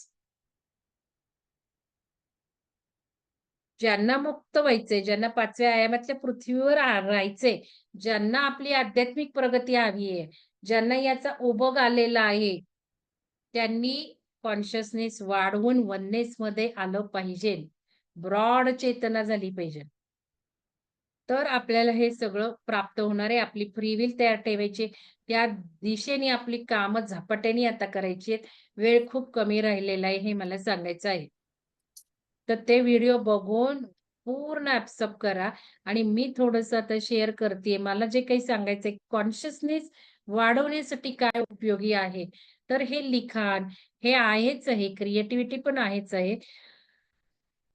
S1: ज्यांना मुक्त व्हायचंय, ज्यांना 5व्या आयामातल्या पृथ्वीवर राहायचंय, ज्यांना आपली आध्यात्मिक प्रगती हवी आहे, ज्यांना याचा उभं आलेला आहे, त्यांनी कॉन्शियसनेस वाढवून वननेसमध्ये आलं पाहिजे. ब्रॉड चेतना झाली पाहिजे. तर आपल्याला हे सगळं प्राप्त होणार आहे. आपली फ्री विल तयार ठेवायची. त्या दिशेने आपली कामं झपाट्याने आता करायची आहेत. वेळ खूप कमी राहिलेला आहे, हे मला सांगायचं आहे. तर ते व्हिडिओ बघून पूर्ण ॲब्सॉर्ब करा आणि मी थोडंसं आता शेअर करतेय. मला जे काही सांगायचंय कॉन्शियसनेस वाढवण्यासाठी काय उपयोगी आहे. तर हे लिखाण हे आहेच आहे, क्रिएटिव्हिटी पण आहेच आहे.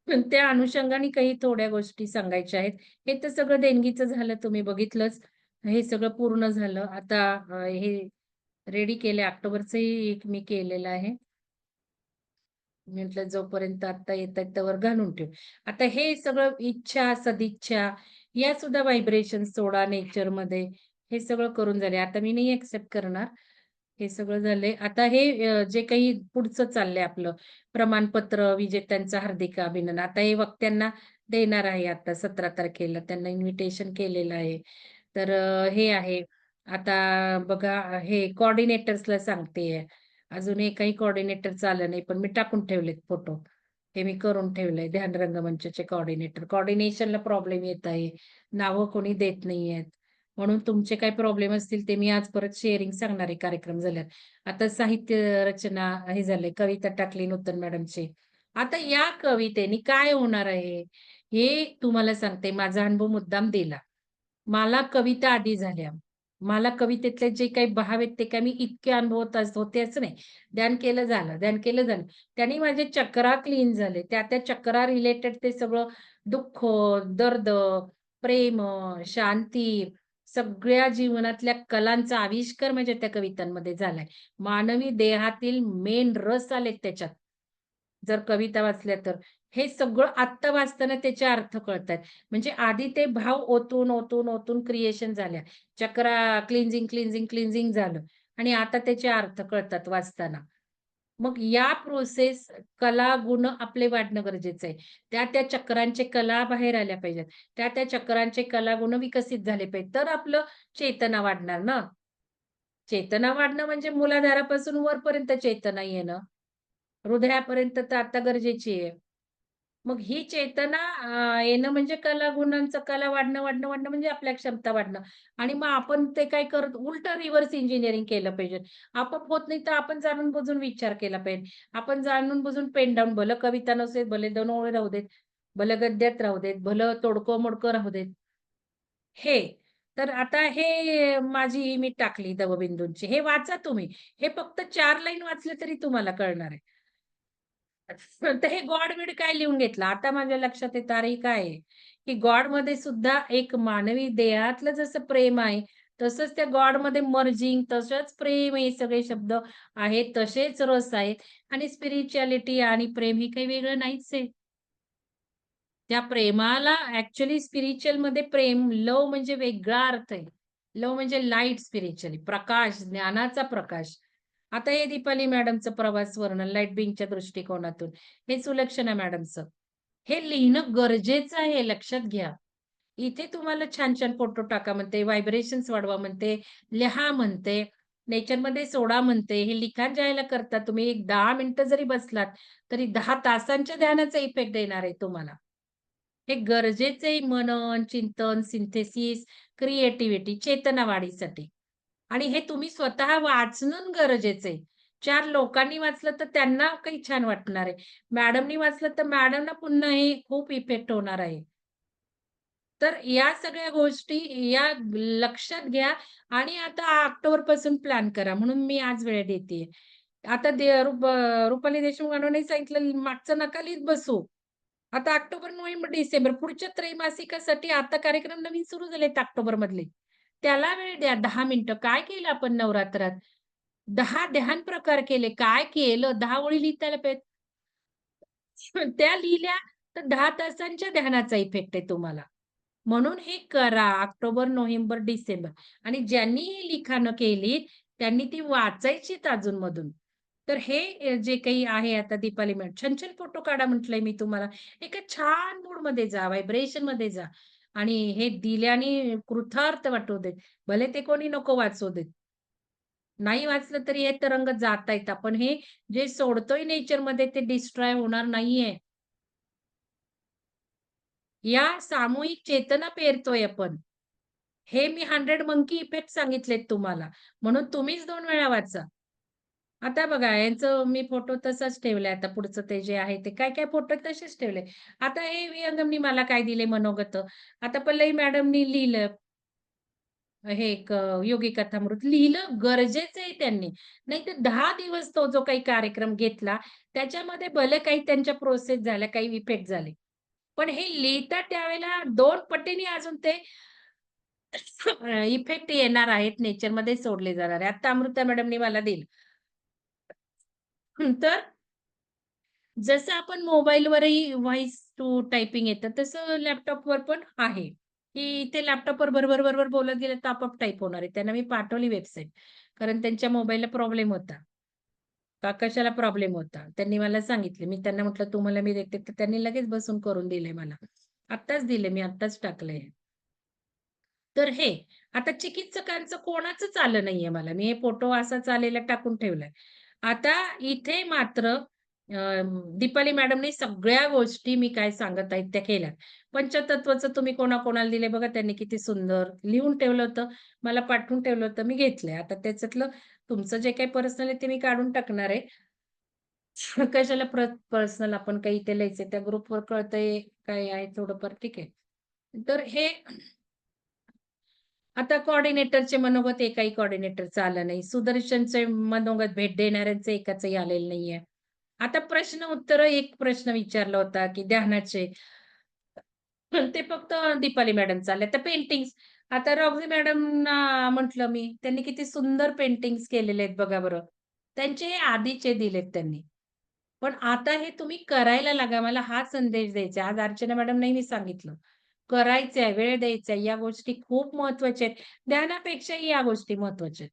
S1: पण त्या अनुषंगाने काही थोड्या गोष्टी सांगायच्या आहेत. हे तर सगळं देणगीचं झालं तुम्ही बघितलंच. हे सगळं पूर्ण झालं. आता हे रेडी केले ऑक्टोबरचंही एक मी केलेलं आहे. म्हटलं जोपर्यंत आता येतायत तोवर घालून ठेवू. आता हे सगळं इच्छा, सदिच्छा या सुद्धा व्हायब्रेशन सोडा नेचरमध्ये. हे सगळं करून झाले. आता मी नाही एक्सेप्ट करणार. हे सगळं झालंय. आता हे जे काही पुढचं चाललंय आपलं प्रमाणपत्र विजेत्यांचं हार्दिक अभिनंदन. आता हे वक्त्यांना देणार आहे आता 17 तारखेला. त्यांना इन्व्हिटेशन केलेलं आहे. तर हे आहे. आता बघा हे कोऑर्डिनेटर्सला सांगतेय. अजून एकही कोऑर्डिनेटरचं आलं नाही, पण मी टाकून ठेवलेत फोटो. हे मी करून ठेवलंय ध्यान रंगमंचचे कोऑर्डिनेटर. कोऑर्डिनेशनला प्रॉब्लेम येत आहे. नावं कोणी देत नाहीयेत. म्हणून तुमचे काही प्रॉब्लेम असतील ते मी आज परत शेअरिंग सांगणार आहे कार्यक्रम झाल्यावर. आता साहित्य रचना हे झालंय, कविता टाकली नूतन मॅडमची. आता या कवितेने काय होणार आहे, हे तुम्हाला सांगते. माझा अनुभव मुद्दाम दिला. मला कविता आधी झाल्या. मला कवितेतले जे काही भाव आहेत ते काय मी इतके अनुभवत होते असं नाही. ध्यान केलं झालं, ध्यान केलं झालं. त्याने माझे चक्रा क्लीन झाले. त्या चक्रा रिलेटेड ते सगळं दुःख, दर्द, प्रेम, शांती सगळ्या जीवनातल्या कलांचा आविष्कार म्हणजे त्या कवितांमध्ये झालाय. मानवी देहातील मेन रस आलेत त्याच्यात. जर कविता वाचल्या तर. हे सगळं आत्ता वाचताना त्याचे अर्थ कळतायत. म्हणजे आधी ते भाव ओतून क्रिएशन झाल्या. चक्रा क्लिन्झिंग झालं आणि आता त्याचे अर्थ कळतात वाचताना. मग या प्रोसेस कला, गुण आपले वाढणं गरजेचं आहे. त्या चक्रांचे कला बाहेर आल्या पाहिजेत. त्या चक्रांचे कला, गुण विकसित झाले पाहिजेत. तर आपलं चेतना वाढणार ना. चेतना वाढणं म्हणजे मूलाधारापासून वरपर्यंत चेतना येणं. हृदयापर्यंत तर आता गरजेची आहे. मग ही चेतना येणं म्हणजे कलागुणांचं कला वाढणं, वाढणं, वाढणं म्हणजे आपल्या क्षमता वाढणं आणि मग आपण ते काय करत उलटं रिव्हर्स इंजिनिअरिंग केलं पाहिजे. आपोआप होत नाही तर आपण जाणून-बुजून विचार केला पाहिजे. आपण जाणून-बुजून पेन डाउन भलं कविता नसेल, भले 2 ओळी राहू देत, भलं गद्यात राहू देत, भलं तोडकं-मोडकं राहू देत. हे. तर आता हे माझी मी टाकली दवबिंदूंची. हे वाचा तुम्ही. हे फक्त 4 लाईन वाचले तरी तुम्हाला कळणार आहे. तर हे गॉड-बिड काय लिहून घेतलं. आता माझ्या लक्षात येतं, अरे काय आहे, की गॉडमध्ये सुद्धा एक मानवी देहातलं जसं प्रेम आहे, तसंच त्या गॉडमध्ये मर्जिंग, तसंच प्रेम हे सगळे शब्द आहेत, तसेच रस आहेत आणि स्पिरिच्युअलिटी आणि प्रेम हे काही वेगळं नाहीच आहे. त्या प्रेमाला ॲक्चुअली स्पिरिच्युअलमध्ये प्रेम, लव्ह म्हणजे वेगळा अर्थ आहे. लव्ह म्हणजे लाईट स्पिरिच्युअली, प्रकाश, ज्ञानाचा प्रकाश. आता हे दीपाली मॅडमचं प्रवास वर्णन लाईट बिंगच्या दृष्टिकोनातून. हे सुलक्षणा मॅडमचं. हे लिहिणं गरजेचं आहे, लक्षात घ्या. इथे तुम्हाला छान-छान फोटो टाका म्हणते, व्हायब्रेशन्स वाढवा म्हणते, लिहा म्हणते, नेचरमध्ये सोडा म्हणते. हे लिखाण ज्यावेळेला करता तुम्ही एक 10 मिनिटं जरी बसलात, तरी 10 तासांच्या ध्यानाचा इफेक्ट देणार आहे तुम्हाला. हे गरजेचं आहे मनन, चिंतन, सिंथेसिस, क्रिएटिव्हिटी, चेतना वाढीसाठी. आणि हे तुम्ही स्वतः वाचणं गरजेचं आहे. 4 लोकांनी वाचलं तर त्यांना काही छान वाटणार आहे. मॅडमनी वाचलं तर मॅडमना पुन्हा हे खूप इफेक्ट होणार आहे. तर या सगळ्या गोष्टी या लक्षात घ्या आणि आता ऑक्टोबरपासून प्लॅन करा. म्हणून मी आज वेळ देतीये. आता रुपाली देशमुख मॅडमनी सांगितलं मागचं नका लिहीत बसू. आता ऑक्टोबर, नोव्हेंबर, डिसेंबर पुढच्या त्रैमासिकासाठी आता कार्यक्रम नवीन सुरू झालेत ऑक्टोबरमधले. त्याला वेळ द्या 10 मिनिटं. काय केलं आपण नवरात्रात? 10 ध्यान प्रकार केले. काय केलं? 10 ओळी लिहिता पाहिजेत. त्या लिहिल्या तर 10 तासांच्या ध्यानाचा इफेक्ट आहे तुम्हाला. म्हणून हे करा ऑक्टोबर, नोव्हेंबर, डिसेंबर आणि ज्यांनी ही लिखाणं केली, त्यांनी ती वाचायचीत अधून-मधून. तर हे जे काही आहे आता दीपाली मॅडम छान-छान फोटो काढा म्हटलंय मी तुम्हाला. एका छान मूडमध्ये जा, व्हायब्रेशनमध्ये जा आणि हे दिल्याने कृतार्थ वाटू देत. भले ते कोणी नको वाचू देत. नाही वाचलं तरी हे तरंग जातायत. आपण हे जे सोडतोय नेचरमध्ये ते डिस्ट्रॉय होणार नाहीये. या सामूहिक चेतना पेरतोय आपण. हे मी 100 मंकी इफेक्ट सांगितलेत तुम्हाला. म्हणून तुम्हीच 2 वेळा वाचा. आता बघा यांचं मी फोटो तसाच ठेवलाय. आता पुढचं ते जे आहे ते काय-काय फोटो तसेच ठेवले. आता हे विहंगमनी मला काय दिले मनोगत. आता पल्लवी मॅडमनी लिहिलं हे एक योगी कथामृत लिहिलं गरजेचं आहे त्यांनी. नाहीतर 10 दिवस तो जो काही कार्यक्रम घेतला, त्याच्यामध्ये भले काही त्यांच्या प्रोसेस झाल्या, काही इफेक्ट झाले. पण हे लिहितात त्यावेळेला 2 पटीने अजून ते इफेक्ट येणार आहेत, नेचरमध्ये सोडले जाणार आहे. आता अमृता मॅडमनी मला दिलं. तर जसं आपण मोबाईलवरही व्हॉईस टू टायपिंग येतं, तसं लॅपटॉपवर पण आहे, की ते लॅपटॉपवर भर-भर बोलत गेले तर आपोआप टाइप होणार आहे. त्यांना मी पाठवली वेबसाईट. कारण त्यांच्या मोबाईलला प्रॉब्लेम होता. का कशाला प्रॉब्लेम होता. त्यांनी मला सांगितले. मी त्यांना म्हटलं, "तुम्हाला मी देते." तर त्यांनी लगेच बसून करून दिलंय मला. आत्ताच दिले मी आत्ताच टाकलंय. तर हे आता चिकित्सकांचं कोणाचंच आलं नाहीये मला. मी हे फोटो असाच आलेला टाकून ठेवलाय. आता इथे मात्र दीपाली मॅडमनी सगळ्या गोष्टी मी काय सांगत आहेत त्या केल्यात. पंचतत्वाचं तुम्ही कोणाकोणाला दिले बघा त्यांनी किती सुंदर लिहून ठेवलं होतं. मला पाठवून ठेवलं होतं. मी घेतलंय. आता त्याच्यातलं तुमचं जे काही पर्सनल आहे ते मी काढून टाकणार आहे. कशाला पर्सनल आपण काही इथे लिहायचंय. त्या ग्रुपवर कळतंय काय आहे थोडंफार ठीक आहे. तर हे आता कोऑर्डिनेटरचे मनोगत एकाही कोऑर्डिनेटरचं आलं नाही. सुदर्शनचे मनोगत भेट देणाऱ्यांचं एकाचंही आलेलं नाहीये. आता प्रश्न-उत्तरं एक प्रश्न विचारला होता, की ध्यानाचे. ते फक्त दीपाली मॅडमचं आले. तर पेंटिंग्स आता रॉक्सी मॅडमना म्हटलं मी, त्यांनी किती सुंदर पेंटिंग्स केलेले आहेत बघा बरं. त्यांचे हे आधीचे दिलेत त्यांनी. पण आता हे तुम्ही करायला लागा. मला हा संदेश द्यायचा आहे. आज अर्चना मॅडमनाही मी सांगितलं. करायचंय, वेळ द्यायचा या गोष्टी खूप महत्त्वाच्या आहेत. ध्यानापेक्षाही या गोष्टी महत्त्वाच्या आहेत.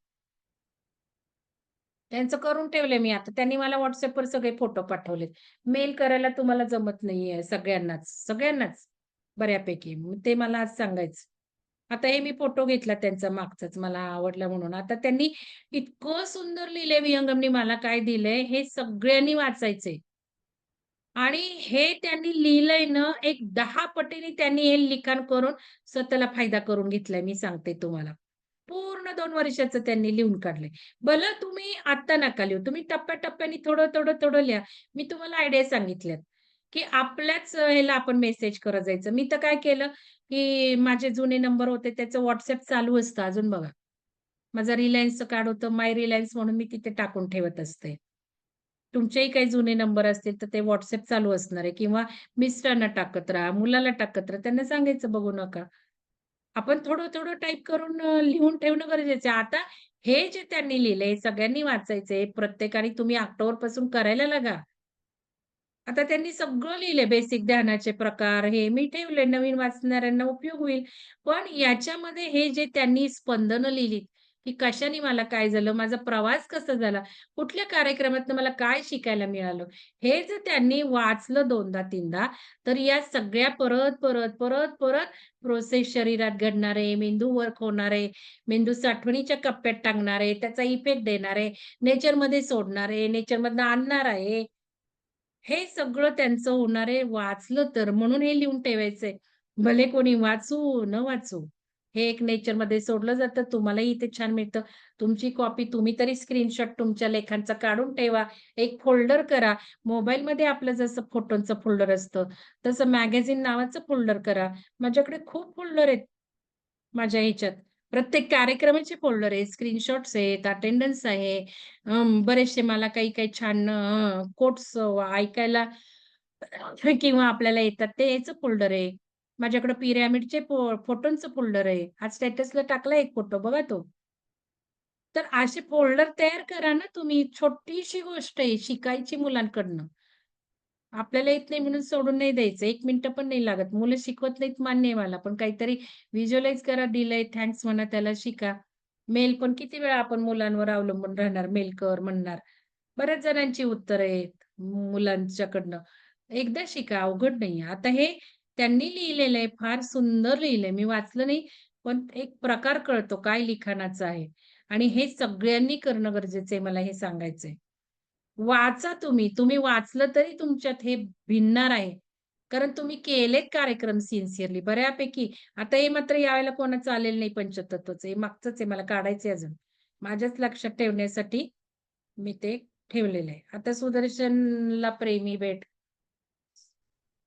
S1: त्यांचं करून ठेवलंय मी आता. त्यांनी मला WhatsAppवर सगळे फोटो पाठवलेत. मेल करायला तुम्हाला जमत नाहीये सगळ्यांनाच, सगळ्यांनाच बऱ्यापैकी. मग ते मला आज सांगायचं. आता हे मी फोटो घेतला त्यांचा मागचाच मला आवडला म्हणून. आता त्यांनी इतकं सुंदर लिहिलंय विहंगमनी मला काय दिलंय हे सगळ्यांनी वाचायचंय. आणि हे त्यांनी लिहिलंय ना, एक 10 पटीने त्यांनी हे लिखाण करून स्वतःला फायदा करून घेतलाय, मी सांगते तुम्हाला. पूर्ण 2 वर्षाचं त्यांनी लिहून काढलंय. भलं तुम्ही आत्ता नका लिहू. तुम्ही टप्प्या-टप्प्याने थोडं, थोडं, थोडं लिहा. मी तुम्हाला आयडिया सांगितल्यात, की आपल्याच ह्याला आपण मेसेज करत जायचं. मी तर काय केलं, की माझे जुने नंबर होते त्याचं WhatsApp चालू असतं अजून बघा. माझं रिलायन्सचं कार्ड होतं, माय रिलायन्स म्हणून मी तिथे टाकून ठेवत असते. तुमचेही काही जुने नंबर असतील, तर ते WhatsApp चालू असणार आहे किंवा मिस्टरांना टाकत राहा, मुलाला टाकत राहा. त्यांना सांगायचं बघू नका. आपण थोडं-थोडं टाइप करून लिहून ठेवणं गरजेचं आहे. आता हे जे त्यांनी लिहिलंय, सगळ्यांनी वाचायचंय. प्रत्येकाने तुम्ही ऑक्टोबरपासून करायला लागा. आता त्यांनी सगळं लिहिलंय बेसिक ध्यानाचे प्रकार हे मी ठेवले नवीन वाचणाऱ्यांना उपयोग होईल. पण याच्यामध्ये हे जे त्यांनी स्पंदनं लिहिलीत, की कशाने मला काय झालं, माझा प्रवास कसा झाला, कुठल्या कार्यक्रमातनं मला काय शिकायला मिळालं, हे जर त्यांनी वाचलं 2दा-3दा तर या सगळ्या परत प्रोसेस शरीरात घडणारे, मेंदू वर्क होणारे, मेंदू साठवणीच्या कप्प्यात टाकणारे, त्याचा इफेक्ट देणारे, नेचरमध्ये सोडणारे, नेचरमधनं आणणार आहे. हे सगळं त्यांचं होणार आहे वाचलं तर, म्हणून हे लिहून ठेवायचंय. भले कोणी वाचू, न वाचू. हे एक नेचरमध्ये सोडलं जातं. तुम्हालाही इथे छान मिळतं. तुमची कॉपी तुम्ही तरी स्क्रीनशॉट तुमच्या लेखांचा काढून ठेवा. एक फोल्डर करा. मोबाईलमध्ये आपलं जसं फोटोंचं फोल्डर असतं, तसं मॅगझीन नावाचं फोल्डर करा. माझ्याकडे खूप फोल्डर आहेत. माझ्या ह्याच्यात. प्रत्येक कार्यक्रमाचे फोल्डर आहे, स्क्रीनशॉट्स आहेत, अटेंडन्स आहे. बरेचसे मला काही-काही छान कोट्स ऐकायला किंवा आपल्याला येतात ते याचं फोल्डर आहे. माझ्याकडे पिरॅमिडचे फोटोंचं फोल्डर आहे. आज स्टेटसला टाकला एक फोटो बघा तो. तर असे फोल्डर तयार करा ना तुम्ही. छोटीशी गोष्ट आहे, शिकायची मुलांकडनं. आपल्याला येत नाही म्हणून सोडून नाही द्यायचं. 1 मिनिटं पण नाही लागत. मुलं शिकवत नाहीत मान्य आहे मला. पण काहीतरी व्हिज्युअलाइज करा, दिलंय थँक्स म्हणा, त्याला शिका. मेल पण किती वेळा आपण मुलांवर अवलंबून राहणार, मेल कर म्हणणार. बऱ्याच जणांची उत्तरं आहेत मुलांच्याकडनं. एकदा शिका, अवघड नाहीये. आता हे त्यांनी लिहिलेलं आहे, फार सुंदर लिहिलंय. मी वाचलं नाही, पण एक प्रकार कळतो काय लिखाणाचा आहे आणि हे सगळ्यांनी करणं गरजेचं आहे, मला हे सांगायचंय. वाचा तुम्ही. तुम्ही वाचलं तरी तुमच्यात हे भिनणार आहे. कारण तुम्ही केलेत कार्यक्रम सिन्सिअरली बऱ्यापैकी. आता हे मात्र यावेळेला कोणाचं आलेलं नाही पंचतत्वचं. हे मागचंच आहे मला काढायचंय अजून. माझ्याच लक्षात ठेवण्यासाठी मी ते ठेवलेलं आहे. आता सुदर्शनला प्रेमी भेट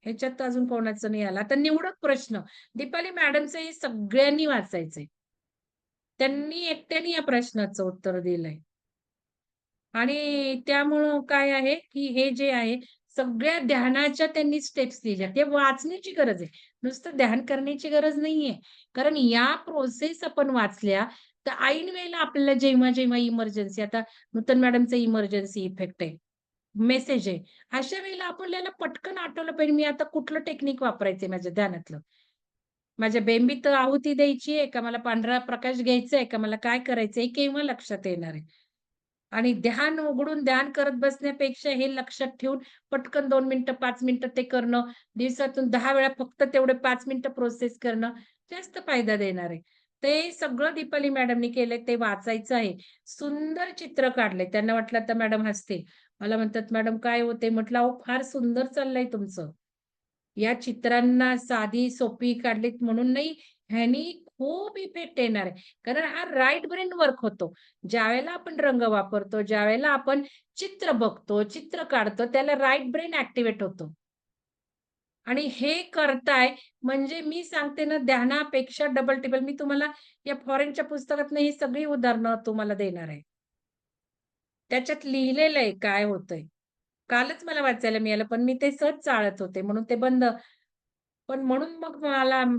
S1: ह्याच्यात तर अजून कोणाचं नाही आलं. आता निवडक प्रश्न. दीपाली मॅडमचं हे सगळ्यांनी वाचायचंय. त्यांनी एकट्याने या प्रश्नाचं उत्तर दिलंय. आणि त्यामुळं काय आहे, की हे जे आहे सगळ्या ध्यानाच्या त्यांनी स्टेप्स लिहिल्या. ते वाचण्याची गरज आहे. नुसतं ध्यान करण्याची गरज नाहीये. कारण या प्रोसेस आपण वाचल्या, तर ऐन वेळेला आपल्याला जेव्हा-जेव्हा इमर्जन्सी आता नूतन मॅडमचा इमर्जन्सी इफेक्ट आहे. मेसेज आहे. अशा वेळेला आपल्याला पटकन आठवलं पाहिजे, मी आता कुठलं टेक्निक वापरायचंय माझ्या ध्यानातलं. माझ्या बेंबीत आहुती द्यायची आहे का मला पांढरा प्रकाश घ्यायचा आहे का मला काय करायचंय, हे केव्हा लक्षात येणार आहे. आणि ध्यान उघडून ध्यान करत बसण्यापेक्षा हे लक्षात ठेवून पटकन 2 मिनिटं, 5 मिनिटं ते करणं, दिवसातून 10 वेळा फक्त तेवढे 5 मिनिटं प्रोसेस करणं, जास्त फायदा देणार आहे. ते सगळं दीपाली मॅडमनी केलंय ते वाचायचं आहे. सुंदर चित्र काढलंय. त्यांना वाटलं आता मॅडम हसतील. मला म्हणतात, "मॅडम काय हो?" म्हटलं, "अहो फार सुंदर चाललंय तुमचं." या चित्रांना साधी सोपी काढलीत म्हणून नाही, ह्यानी खूप इफेक्ट येणार आहे. कारण हा राइट ब्रेन वर्क होतो. ज्यावेळेला आपण रंग वापरतो, ज्यावेळेला आपण चित्र बघतो, चित्र काढतो, त्याला राइट ब्रेन ॲक्टिव्हेट होतो. आणि हे करताय म्हणजे मी सांगते ना ध्यानापेक्षा डबल टिबल मी तुम्हाला या फॉरेनच्या पुस्तकातनं ही सगळी उदाहरणं तुम्हाला देणार आहे. त्याच्यात लिहिलेलं आहे काय होतंय. कालच मला वाचायला मिळालं, पण मी ते सहज चाळत होते म्हणून ते बंद पण म्हणून मग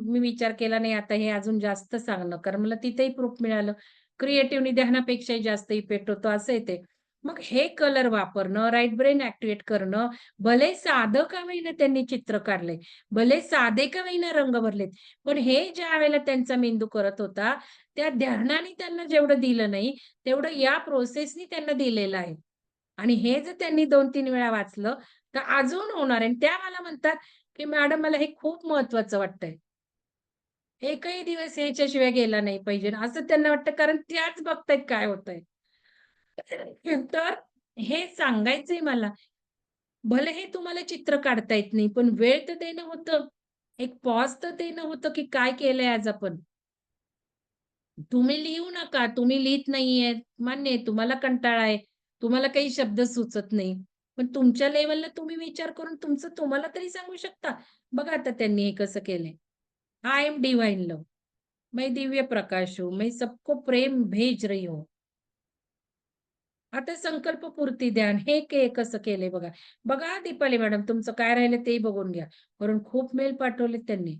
S1: मी विचार केला नाही आता हे अजून जास्त सांगणं, कारण मला तिथेही प्रूफ मिळालं. क्रिएटिव्हनी ध्यानापेक्षाही जास्त इफेक्ट होतो असं आहे ते. मग हे कलर वापरणं, राइट ब्रेन ॲक्टिव्हेट करणं, भले साधं का होईना त्यांनी चित्र काढलंय, भले साधे का होईना रंग भरलेत, पण हे ज्यावेळेला त्यांचा मेंदू करत होता, त्या ध्यानाने त्यांना जेवढं दिलं नाही, तेवढं या प्रोसेसनी त्यांना दिलेलं आहे. आणि हे जर त्यांनी 2-3 वेळा वाचलं, तर अजून होणार आहे. आणि त्या मला म्हणतात, की "मॅडम मला हे खूप महत्वाचं वाटतंय. एकही दिवस ह्याच्याशिवाय गेला नाही पाहिजे." असं त्यांना वाटतं कारण त्याच बघतायत काय होतंय. तर हे सांगायचंय मला. भले हे तुम्हाला चित्र काढता येत नाही, पण वेळ तर देणं होतं. एक पॉज तर देणं होतं, की काय केलंय आज आपण. तुम्ही लिहू नका. तुम्ही लिहीत नाहीये. मान्य आहे तुम्हाला कंटाळा आहे. तुम्हाला काही शब्द सुचत नाही. पण तुमच्या लेव्हलला तुम्ही विचार करून तुमचं तुम्हाला तरी सांगू शकता. बघा आता त्यांनी हे कसं केलंय. I am divine love. मैं दिव्य प्रकाश हूँ. मैं सबको प्रेम भेज रही हूँ. आता संकल्प पूर्ती ध्यान हे कसं केलंय बघा. बघा दीपाली मॅडम तुमचं काय राहिलं तेही बघून घ्या. वरून खूप मेल पाठवलेत त्यांनी.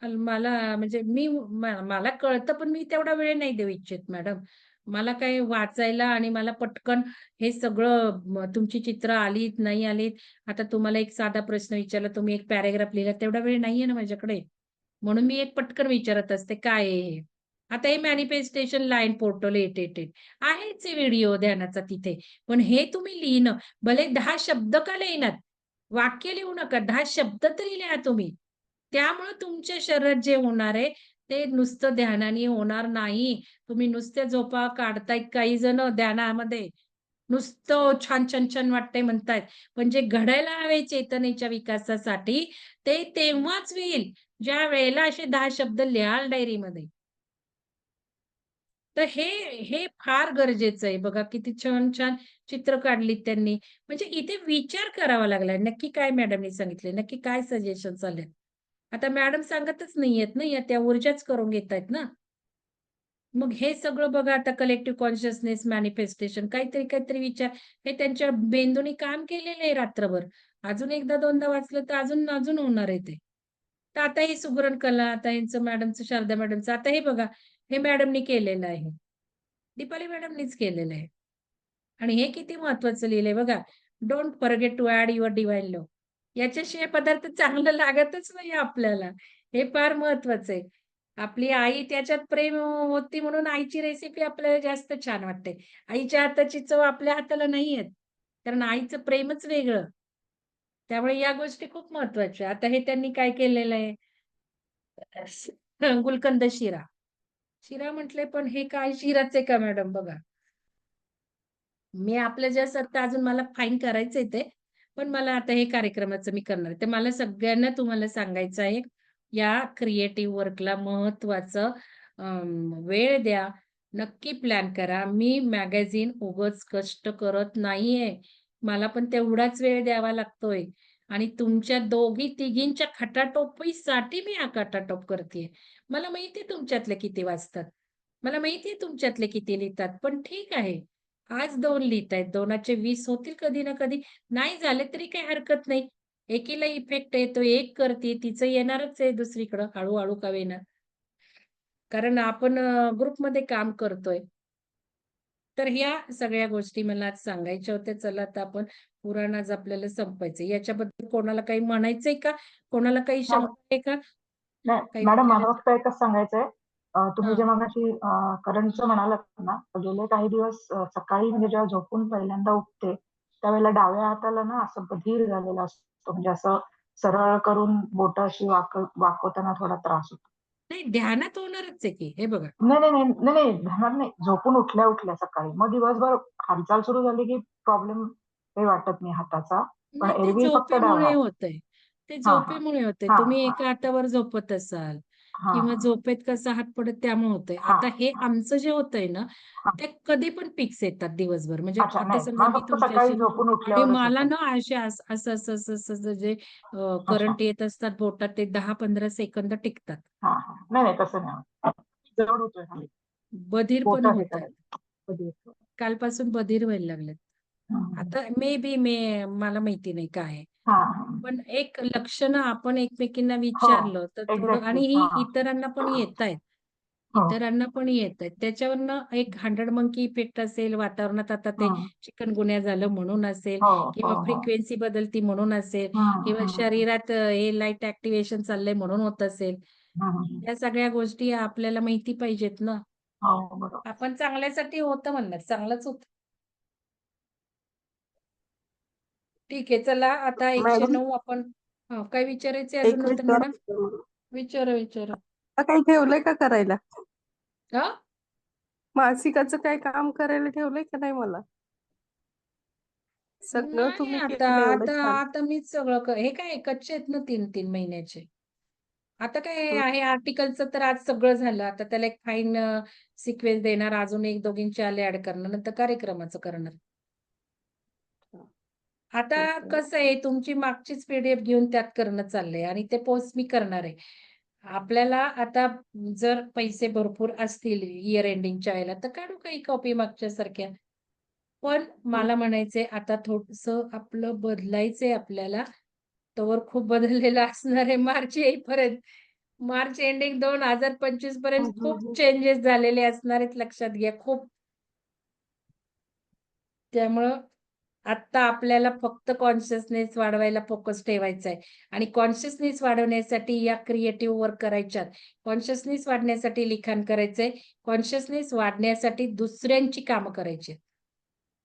S1: मला म्हणजे मला कळतं, पण मी तेवढा वेळ नाही देऊ इच्छित मॅडम. मला काय वाचायला आणि मला पटकन हे सगळं तुमची चित्र आलीत, नाही आलीत. आता तुम्हाला एक साधा प्रश्न विचारला, तुम्ही एक पॅराग्राफ लिहिला, तेवढा वेळ नाहीये ना माझ्याकडे. म्हणून मी एक पटकन विचारत असते, काय आहे हे? आता हे मॅनिफेस्टेशन लाईन पोर्टल 888 आहेच व्हिडिओ ध्यानाचा तिथे. पण हे तुम्ही लिहिणं, भले 10 शब्द का लिहिनात, वाक्य लिहू नका, 10 शब्द तरी लिहा तुम्ही. त्यामुळे तुमच्या शरीरात जे होणार आहे, ते नुसतं ध्यानाने होणार नाही. तुम्ही नुसत्या झोपा काढतायत काही जण ध्यानामध्ये. नुसतं छान, छान, छान वाटतंय म्हणतायत. पण जे घडायला हवे चेतनेच्या विकासासाठी, ते तेव्हाच होईल, ज्या वेळेला असे 10 शब्द लिहाल डायरीमध्ये. तर हे फार गरजेचं आहे. बघा किती छान-छान चित्र काढलीत त्यांनी. म्हणजे इथे विचार करावा लागलाय. नक्की काय मॅडमनी सांगितलंय? नक्की काय सजेशन्स आलेत? आता मॅडम सांगतच नाहीयेत ना, या त्या ऊर्जाच करून घेतायत ना. मग हे सगळं बघा आता कलेक्टिव्ह कॉन्शियसनेस मॅनिफेस्टेशन काहीतरी विचार हे त्यांच्या मेंदूने काम केलेलं आहे रात्रभर. अजून एकदा दोनदा वाचलं तर अजून अजून होणार आहे ते. तर आता ही सुगरण कला, आता यांचं मॅडमचं शारदा मॅडमचं आता हे बघा, हे मॅडमनी केलेलं आहे. दीपाली मॅडमनीच केलेलं आहे. आणि हे किती महत्वाचं लिहिलंय बघा. Don't forget to add your divine love. याच्याशिवाय पदार्थ चांगलं लागतच नाही आपल्याला. हे फार महत्वाचं आहे. आपली आई त्याच्यात प्रेम होती म्हणून आईची रेसिपी आपल्याला जास्त छान वाटते. आईच्या हाताची चव आपल्या हाताला नाही येत. कारण आईचं प्रेमच वेगळं. त्यामुळे या गोष्टी खूप महत्वाच्या. आता हे त्यांनी काय केलेलं आहे? गुलकंद शिरा. शिरा म्हटले पण हे काय शिराच आहे का मॅडम बघा. मी आपलं जे असतं तर अजून मला फाईन करायचंय ते. पण मला आता हे कार्यक्रमाचं मी करणार आहे. तर मला सगळ्यांना तुम्हाला सांगायचं आहे, या क्रिएटिव्ह वर्कला महत्त्वाचं वेळ द्या. नक्की प्लॅन करा. मी मॅगझीन उगाच कष्ट करत नाहीये. मला पण तेवढाच वेळ द्यावा लागतोय आणि तुमच्या दोघी-तिघींच्या खटाटोपीसाठी मी हा खटाटोप करतीये. मला माहिती आहे तुमच्यातले किती वाचतात. मला माहिती आहे तुमच्यातले किती लिहितात. पण ठीक आहे. आज 2 लिहितायत. 2चे 20 होतील कधी ना कधी. नाही झाले तरी काही हरकत नाही. एकीला इफेक्ट येतो, एक करते, तिचं येणारच आहे दुसरीकडं हळू-हळू का होईना. कारण आपण ग्रुपमध्ये काम करतोय. तर ह्या सगळ्या गोष्टी मला आज सांगायच्या होत्या. चला आता आपण पुराण आज आपल्याला संपवायचंय. याच्याबद्दल कोणाला काही म्हणायचंय का? कोणाला काही
S2: मॅडम
S1: शंका आहे का?
S2: नाही,
S1: काही
S2: मॅडम मला
S1: विचारायचं?
S2: फक्त एकच सांगायचंय. तुम्ही
S1: हां.
S2: जे मगाशी करंटचं म्हणालात ना, गेले काही दिवस सकाळी म्हणजे जेव्हा झोपून पहिल्यांदा उठते, त्यावेळेला डाव्या हाताला ना असं बधीर झालेला असतो. म्हणजे असं सरळ करून बोटं अशी वाकवताना थोडा त्रास होतो.
S1: नाही ध्यानात होणारच आहे की. हे बघा.
S2: नाही, नाही, नाही, नाही, नाही, ध्यानात नाही. झोपून उठल्या-उठल्या सकाळी. मग दिवसभर हालचाल सुरू झाली की प्रॉब्लेम काही वाटत नाही हाताचा. पण
S1: नाही ते
S2: एरवी फक्त डावा
S1: झोपेमुळे
S2: हात.
S1: होतंय. ते
S2: हां, हां.
S1: झोपेमुळे होतंय.
S2: हां,
S1: तुम्ही
S2: हां.
S1: एका हातावर झोपत असाल
S2: हां,
S1: किंवा
S2: हां.
S1: झोपेत कसा हात पडत त्यामुळे होतंय.
S2: हां,
S1: आता हे
S2: हां.
S1: आमचं जे होतंय ना,
S2: हां.
S1: ते कधी पण पिक्स येतात दिवसभर. म्हणजे
S2: अच्छा,
S1: आता
S2: नाही.
S1: समजा
S2: मला
S1: मी
S2: फक्त
S1: तुमच्याशी
S2: सकाळी झोपून
S1: आणि
S2: उठल्यावरच
S1: मला
S2: होतं.
S1: ना असे असं जे
S2: अच्छा.
S1: करंट येत असतात बोटात ते 10-15 सेकंद टिकतात.
S2: हां, हां. नाही, नाही तसं नाही होत. जड होतोय खाली.
S1: बधीर पण
S2: बोटं हे
S1: होतायत.
S2: करायला. कधी येतो.
S1: कालपासून बधीर व्हायला लागलेत.
S2: हं, हं.
S1: आता मला माहिती नाही काय आहे.
S2: हां, हां.
S1: पण एक लक्षणं आपण एकमेकींना
S2: हो.
S1: विचारलं तर थोडं
S2: एक्झॅक्टली.
S1: आणि ही
S2: हां.
S1: इतरांना पण येतायत.
S2: हो.
S1: इतरांना पण येतायत. त्याच्यावरनं एक 100 मंकी इफेक्ट असेल, वातावरणात आता ते
S2: हं.
S1: चिकनगुन्या झालं म्हणून असेल
S2: हो, हो,
S1: किंवा
S2: हो.
S1: फ्रिक्वेन्सी बदलती म्हणून असेल
S2: हं,
S1: किंवा
S2: हं, हं.
S1: शरीरात हे लाईट ॲक्टिव्हेशन चाललंय म्हणून होत असेल.
S2: हं, हं, हं.
S1: या सगळ्या गोष्टी आपल्याला माहिती पाहिजेत ना.
S2: हो, बरोबर.
S1: आपण चांगल्यासाठी होतं म्हणणार, चांगलंच होतं. ठीक आहे. चला आता
S3: मॅडम
S1: 109 आपण काय विचारायचंय अजून
S3: एक
S1: नूतन मॅडम?
S3: विचारायचं मला.
S1: विचारा.
S3: आता काही ठेवलंय का करायला?
S1: हां?
S3: मासिकाचं काय काम करायला ठेवलंय का नाही मला? सगळं
S1: नाही
S3: तुम्ही
S1: आता
S3: केलं एवढं
S1: आता
S3: छान.
S1: आता मीच सगळं हे काय कच्चे आहेत ना 3-3 महिन्याचे. आता काय
S3: हं,
S1: आहे आर्टिकलचं तर आज सगळं झालं. आता त्याला एक फाईन सिक्वेन्स देणार, अजून 1-2चे आले ॲड करणार, नंतर कार्यक्रमाचं करणार. आता
S3: ठीक आहे.
S1: कसं आहे तुमची मागचीच पी-डी-एफ घेऊन त्यात करणं चाललंय आणि ते पोस्ट मी करणार आहे. आपल्याला आता जर पैसे भरपूर असतील इयर एंडिंगच्या वेळेला तर काढू काही कॉपी मागच्यासारख्या. पण
S3: हं,
S1: मला म्हणायचंय आता थोडंसं आपलं बदलायचंय आपल्याला. तोवर खूप बदललेलं असणार आहे मार्च येईपर्यंत. मार्च एंडिंग 2025
S3: हं,
S1: पर्यंत
S3: हं,
S1: खूप
S3: हं.
S1: चेंजेस झालेले असणार आहेत लक्षात घ्या खूप. त्यामुळं आत्ता आपल्याला फक्त कॉन्शियसनेस वाढवायला फोकस ठेवायचा आहे आणि कॉन्शियसनेस वाढवण्यासाठी या क्रिएटिव्ह वर्क करायच्यात. कॉन्शियसनेस वाढण्यासाठी लिखाण करायचंय. कॉन्शियसनेस वाढण्यासाठी दुसऱ्यांची कामं करायची आहेत.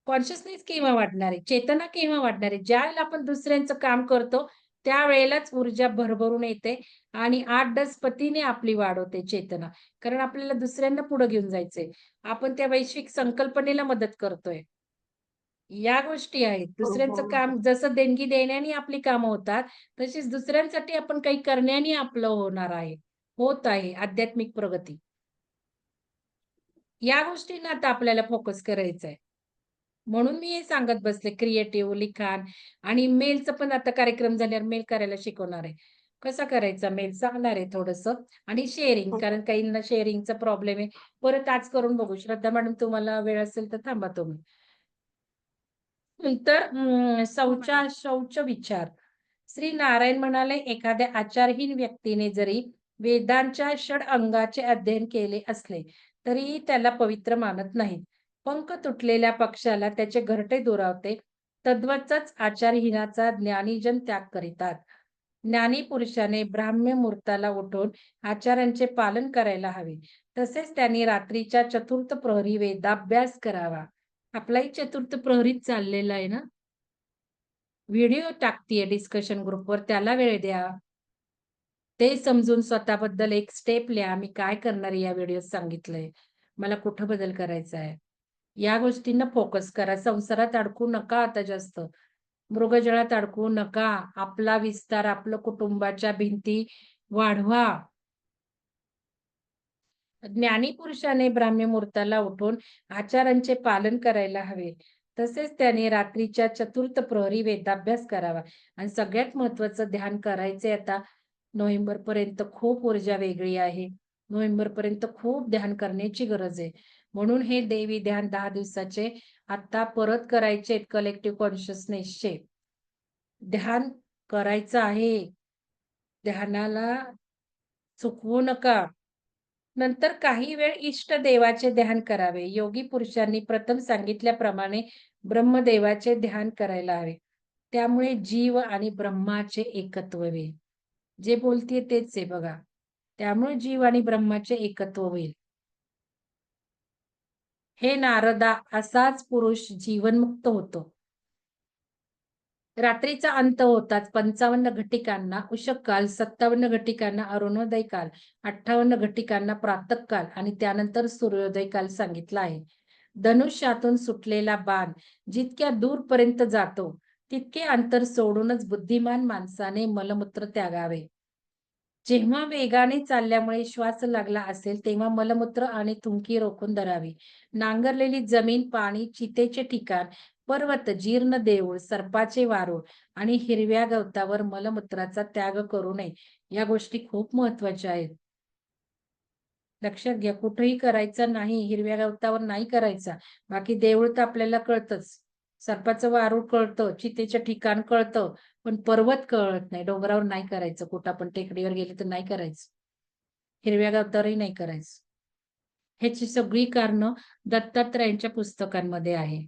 S1: कॉन्शियसनेस केव्हा वाढणार आहे? चेतना केव्हा वाढणार आहे? ज्यावेळेला आपण दुसऱ्यांचं काम करतो, त्यावेळेलाच ऊर्जा भरभरून येते आणि 8-10 पटीने आपली वाढ होते चेतना. कारण आपल्याला दुसऱ्यांना पुढे घेऊन जायचंय. आपण त्या वैश्विक संकल्पनेला मदत करतोय. या गोष्टी आहेत.
S3: हो,
S1: दुसऱ्यांचं
S3: हो.
S1: काम जसं देणगी देण्याने आपली कामं होतात, तशीच दुसऱ्यांसाठी आपण काही करण्याने आपलं होणार आहे. होत आहे आध्यात्मिक प्रगती. या गोष्टींना आता आपल्याला फोकस करायचा आहे. म्हणून मी हे सांगत बसले क्रिएटिव्ह लिखाण आणि मेलचं पण आता कार्यक्रम झाल्यावर मेल करायला शिकवणार आहे. कसा करायचा मेल सांगणार आहे थोडंसं आणि शेअरिंग
S3: हं,
S1: कारण काहींना शेअरिंगचा प्रॉब्लेम आहे. परत आज करून बघू. श्रद्धा मॅडम तुम्हाला वेळ असेल तर थांबा तुम्ही. तर
S3: हो मॅडम.
S1: शौच विचार. श्री नारायण म्हणाले, एखाद्या आचारहीन व्यक्तीने जरी वेदांच्या षड अंगाचे अध्ययन केले असले, तरीही त्याला पवित्र मानत नाहीत. पंख तुटलेल्या पक्षाला त्याचे घरटे दुरावते, तद्वतच आचारहीनाचा ज्ञानीजन त्याग करीतात. ज्ञानी पुरुषाने ब्राह्म्य मुहूर्ताला उठून आचारांचे पालन करायला हवे. तसेच त्यांनी रात्रीच्या चतुर्थ प्रहरी वेदाभ्यास करावा. आपलाही चतुर्थ प्रहरीच चाललेला आहे ना? व्हिडिओ टाकतीये डिस्कशन ग्रुपवर त्याला वेळ द्या. ते समजून स्वतःबद्दल एक स्टेप लिहा. मी काय करणार आहे या व्हिडिओत सांगितलंय. मला कुठं बदल करायचा आहे. या गोष्टींना फोकस करा. संसारात अडकू नका आता जास्त. मृगजळात अडकू नका. आपला विस्तार, आपलं कुटुंबाच्या भिंती वाढवा. ज्ञानी पुरुषाने ब्राह्मी मुहूर्ताला उठून आचारांचे पालन करायला हवे. तसेच त्याने रात्रीच्या चतुर्थ प्रहरी वेदाभ्यास करावा आणि सगळ्यात महत्वाचं ध्यान करायचे आता नोव्हेंबरपर्यंत खूप ऊर्जा वेगळी आहे. नोव्हेंबरपर्यंत खूप ध्यान करण्याची गरज आहे. म्हणून हे देवी ध्यान 10 दिवसाचे आता परत करायचे कलेक्टिव्ह कॉन्शियसनेसचे. ध्यान करायचं आहे. ध्यानाला चुकवू नका. नंतर काही वेळ इष्ट देवाचे ध्यान करावे. योगी पुरुषांनी प्रथम सांगितल्याप्रमाणे ब्रह्मदेवाचे ध्यान करायला हवे. त्यामुळे जीव आणि ब्रह्माचे एकत्व होईल. जे बोलतीये तेच आहे बघा. त्यामुळे जीव आणि ब्रह्माचे एकत्व होईल. हे नारदा असाच पुरुष जीवनमुक्त होतो. रात्रीचा अंत होताच 55 घटिकांना उषःकाल, काल, 57 घटिकांना अरुणोदय काल, 58 घटिकांना प्रातःकाल आणि त्यानंतर सूर्योदय काल सांगितला आहे. धनुष्यातून सुटलेला बाण जितक्या दूरपर्यंत जातो, तितके अंतर सोडूनच बुद्धिमान माणसाने मलमूत्र त्यागावे. जेव्हा वेगाने चालल्यामुळे श्वास लागला असेल, तेव्हा मलमूत्र आणि थुंकी रोखून धरावी. नांगरलेली जमीन, पाणी, चितेचे ठिकाण, पर्वत, जीर्ण देऊळ, सर्पाचे वारूळ आणि हिरव्या गवतावर मलमूत्राचा त्याग करू नये. या गोष्टी खूप महत्वाच्या आहेत. लक्षात घ्या, कुठेही करायचा नाही, हिरव्या गवतावर नाही करायचा. बाकी देऊळ तर आपल्याला कळतंच. सर्पाचं वारूळ कळतं, चितेचं ठिकाण कळतं, पण पर्वत कळत नाही. डोंगरावर नाही करायचं. कुठं आपण टेकडीवर गेले तर नाही करायचं. हिरव्या गवतावरही नाही करायचं. ह्याची सगळी कारणं दत्तात्रयांच्या पुस्तकांमध्ये आहे.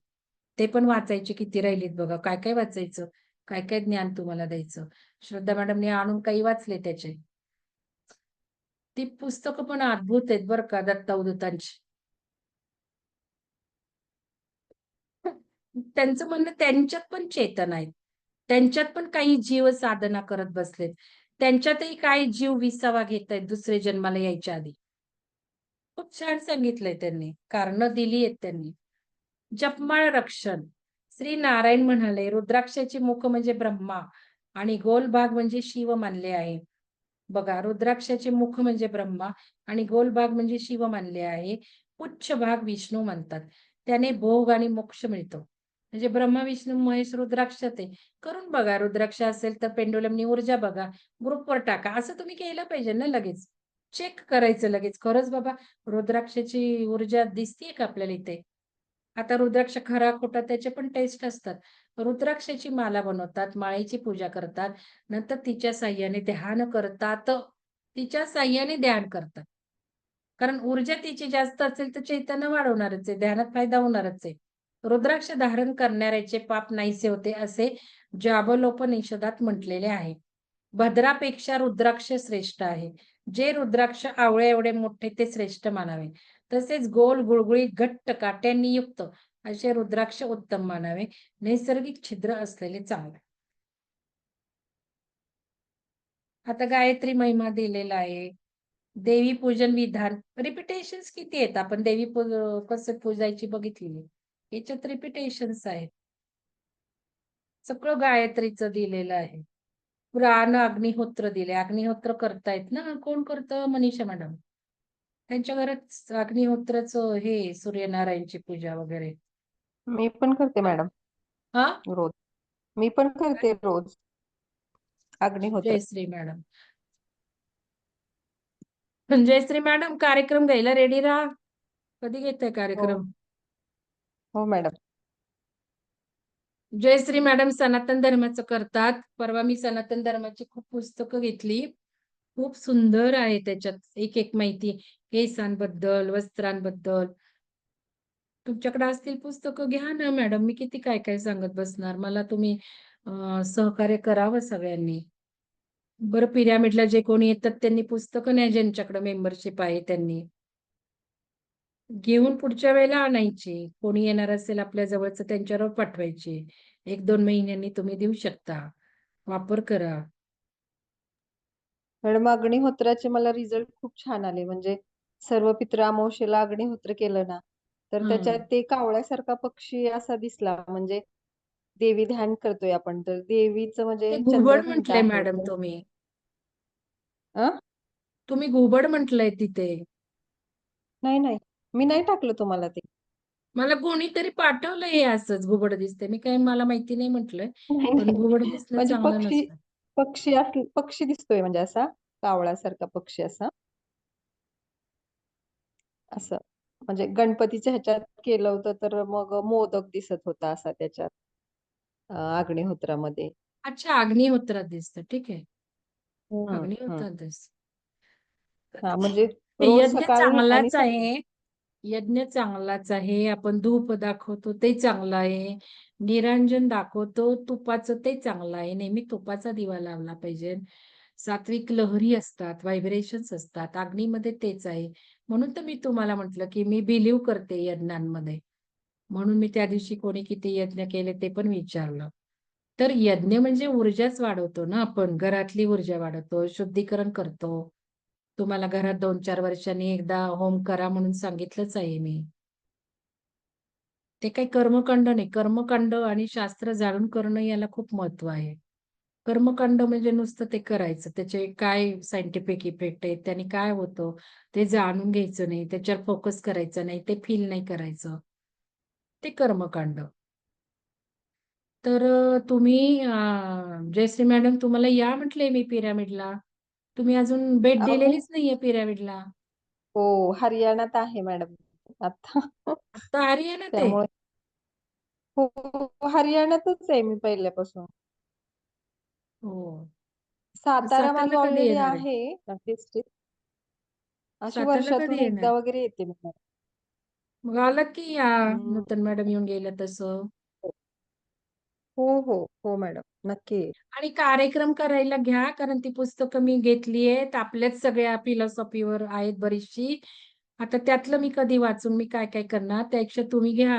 S1: ते पण वाचायचे किती राहिलीत बघा. काय-काय वाचायचं? काय-काय ज्ञान तुम्हाला द्यायचं? श्रद्धा मॅडमने आणून काही वाचले त्याचे. ती पुस्तकं पण अद्भुत आहेत बरं का दत्त अवधूतांची. त्यांचं म्हणणं त्यांच्यात पण चेतना आहे. त्यांच्यात पण काही जीव साधना करत बसलेत. त्यांच्यातही काही जीव विसावा घेतायत दुसरे जन्माला यायच्या आधी. खूप छान सांगितलंय त्यांनी. कारणं दिली आहेत त्यांनी. जपमाळ रक्षण. श्री नारायण म्हणाले, रुद्राक्षाचे मुख म्हणजे ब्रह्मा आणि गोल भाग म्हणजे शिव मानले आहे. बघा, रुद्राक्षाचे मुख म्हणजे ब्रह्मा आणि गोल भाग म्हणजे शिव मानले आहे. पुच्छ भाग विष्णू म्हणतात. त्याने भोग आणि मोक्ष मिळतो. म्हणजे ब्रह्मा, विष्णू, महेश रुद्राक्षात आहे. करून बघा, रुद्राक्ष असेल तर पेंडुलमनी ऊर्जा बघा, ग्रुपवर टाका. असं तुम्ही केलं पाहिजे ना लगेच. चेक करायचं लगेच. खरंच बाबा रुद्राक्षाची ऊर्जा दिसतीये का आपल्याला इथे? आता रुद्राक्ष खरा खोटा त्याचे पण टेस्ट असतात. रुद्राक्षाची माला बनवतात, माळेची पूजा करतात, नंतर तिच्या साह्याने ध्यान करतात. तिच्या साह्याने ध्यान करतात. कारण ऊर्जा तिची जास्त असेल तर चैतन्य वाढवणारच आहे, ध्यानात फायदा होणारच आहे. रुद्राक्ष धारण करणाऱ्याचे पाप नाहीसे होते असे जाबलोपनिषदात म्हटलेले आहे. भद्रापेक्षा रुद्राक्ष श्रेष्ठ आहे. जे रुद्राक्ष आवळे एवढे मोठे ते श्रेष्ठ मानावे. तसेच गोल, गुळगुळीत, घट्ट काट्यांनी युक्त असे रुद्राक्ष उत्तम मानावे. नैसर्गिक छिद्र असलेले चांगले. आता गायत्री महिमा दिलेला आहे. देवी पूजन विधान रिपिटेशन्स किती आहेत? आपण देवी कसं पूजायची बघितलेली. याच्यात रिपिटेशन्स आहेत. सगळं गायत्रीचं दिलेलं आहे. पुराण अग्निहोत्र दिले. अग्निहोत्र करतायत ना? कोण करतं? मनीषा मॅडम. त्यांच्या घरात अग्निहोत्राचं हे सूर्यनारायणची पूजा वगैरे.
S3: मी पण करते मॅडम
S1: हा?
S3: रोज. मी पण करते रोज अग्निहोत्र.
S1: जयश्री मॅडम. जयश्री मॅडम कार्यक्रम घ्यायला रेडी राहा. कधी घेताय
S3: हो
S1: कार्यक्रम?
S3: हो मॅडम.
S1: जयश्री मॅडम सनातन धर्माचं करतात. परवा मी सनातन धर्माची खूप पुस्तकं घेतली. खूप सुंदर आहे त्याच्यात एक एक माहिती केसांबद्दल, वस्त्रांबद्दल. तुमच्याकडे असतील पुस्तकं घ्या ना मॅडम. मी किती काय काय सांगत बसणार. मला तुम्ही सहकार्य करावं सगळ्यांनी. बरं, पिरॅमिडला जे कोणी येतात त्यांनी पुस्तकं नाही, ज्यांच्याकडे मेंबरशिप आहे त्यांनी घेऊन पुढच्या वेळेला आणायची. कोणी येणार असेल आपल्या जवळचं त्यांच्यावर पाठवायची. 1-2 महिन्यांनी तुम्ही देऊ शकता. वापर करा.
S3: मॅडम अग्निहोत्राचे मला रिझल्ट खूप छान आले. म्हणजे सर्व पितृ अमावस्येला अग्निहोत्र केलं ना, तर त्याच्यात
S1: हं.
S3: ते कावळ्यासारखा पक्षी असा दिसला. म्हणजे देवी ध्यान करतोय आपण, तर देवीचं
S1: ते
S3: म्हणजे
S1: घुबड
S3: चंद्रघंटा
S1: म्हटलंय
S3: आहे
S1: मॅडम
S3: तर
S1: तुम्ही.
S3: अं?
S1: तुम्ही घुबड म्हटलंय तिथे.
S3: नाही नाही, मी नाही टाकलं तुम्हाला ते.
S1: मला कोणीतरी पाठवलं हे असंच घुबड दिसते. मी काही मला माहिती नाही म्हटलंय.
S3: नाही
S1: पण
S3: नाही,
S1: घुबड दिसणं
S3: म्हणजे
S1: चांगलं
S3: पक्षी
S1: नसतं.
S3: पक्षी दिसतोय, म्हणजे असा कावळ्यासारखा पक्षी असा. असं म्हणजे गणपतीच्या ह्याच्यात केलं होतं तर मग मोदक दिसत होता असा त्याच्यात अग्निहोत्रामध्ये.
S1: अच्छा, अग्निहोत्रात दिसतं. ठीक आहे.
S3: हम्म हम्म.
S1: अग्निहोत्रात दिसतं.
S3: हा म्हणजे रोज
S1: यज्ञ
S3: सकाळी आणि
S1: चांगलाच आहे. यज्ञ चांगलाच आहे. आपण धूप दाखवतो ते चांगलं आहे. निरांजन दाखवतो तुपाचं ते चांगलं आहे. नेहमी तुपाचा दिवा लावला पाहिजे. सात्विक लहरी असतात, व्हायब्रेशन्स असतात. अग्नीमध्ये तेच आहे. म्हणून तर मी तुम्हाला म्हटलं, की मी बिलीव्ह करते यज्ञांमध्ये. म्हणून मी त्या दिवशी कोणी किती यज्ञ केले ते पण विचारलं. तर यज्ञ म्हणजे ऊर्जाच वाढवतो ना आपण. घरातली ऊर्जा वाढवतो, शुद्धीकरण करतो. तुम्हाला घरात 2-4 वर्षांनी एकदा होम करा म्हणून सांगितलंच आहे मी. ते काही कर्मकांड नाही. कर्मकांड आणि शास्त्र जाणून करणं याला खूप महत्व आहे. कर्मकांड म्हणजे नुसतं ते करायचं. त्याचे काय सायंटिफिक इफेक्ट आहेत, त्याने काय होतं, ते जाणून घ्यायचं नाही, त्याच्यावर फोकस करायचं नाही, ते फील नाही करायचं. ते कर्मकांड. तर तुम्ही जयश्री मॅडम तुम्हाला या म्हटले मी पिरॅमिडला. तुम्ही अजून भेट
S3: मी
S1: दिलेलीच नाहीये पिरॅमिडला.
S3: हो हरियाणात आहे मॅडम आता.
S1: आता हरियाणात आहे.
S3: त्यामुळे हो हरियाणातच आहे मी पहिल्यापासून.
S1: हो.
S3: सातारा माझं
S1: सातारला कधी
S3: ऑलरेडी
S1: येणार आहे?
S3: आहे डिस्ट्रिक्ट. अशी
S1: सातारला कधी
S3: वर्षातून
S1: येणार?
S3: एकदा वगैरे येते मी.
S1: मग आलं की या.
S3: हम्म,
S1: नूतन मॅडम येऊन गेल्या तसं.
S3: हो हो हो मॅडम नक्की येईल.
S1: आणि कार्यक्रम करायला घ्या, कारण ती पुस्तकं मी घेतली आहेत. आपल्याच सगळ्या फिलॉसॉफीवर आहेत बरीचशी. आता त्यातलं मी कधी वाचून मी काय काय करणार, त्यापेक्षा तुम्ही घ्या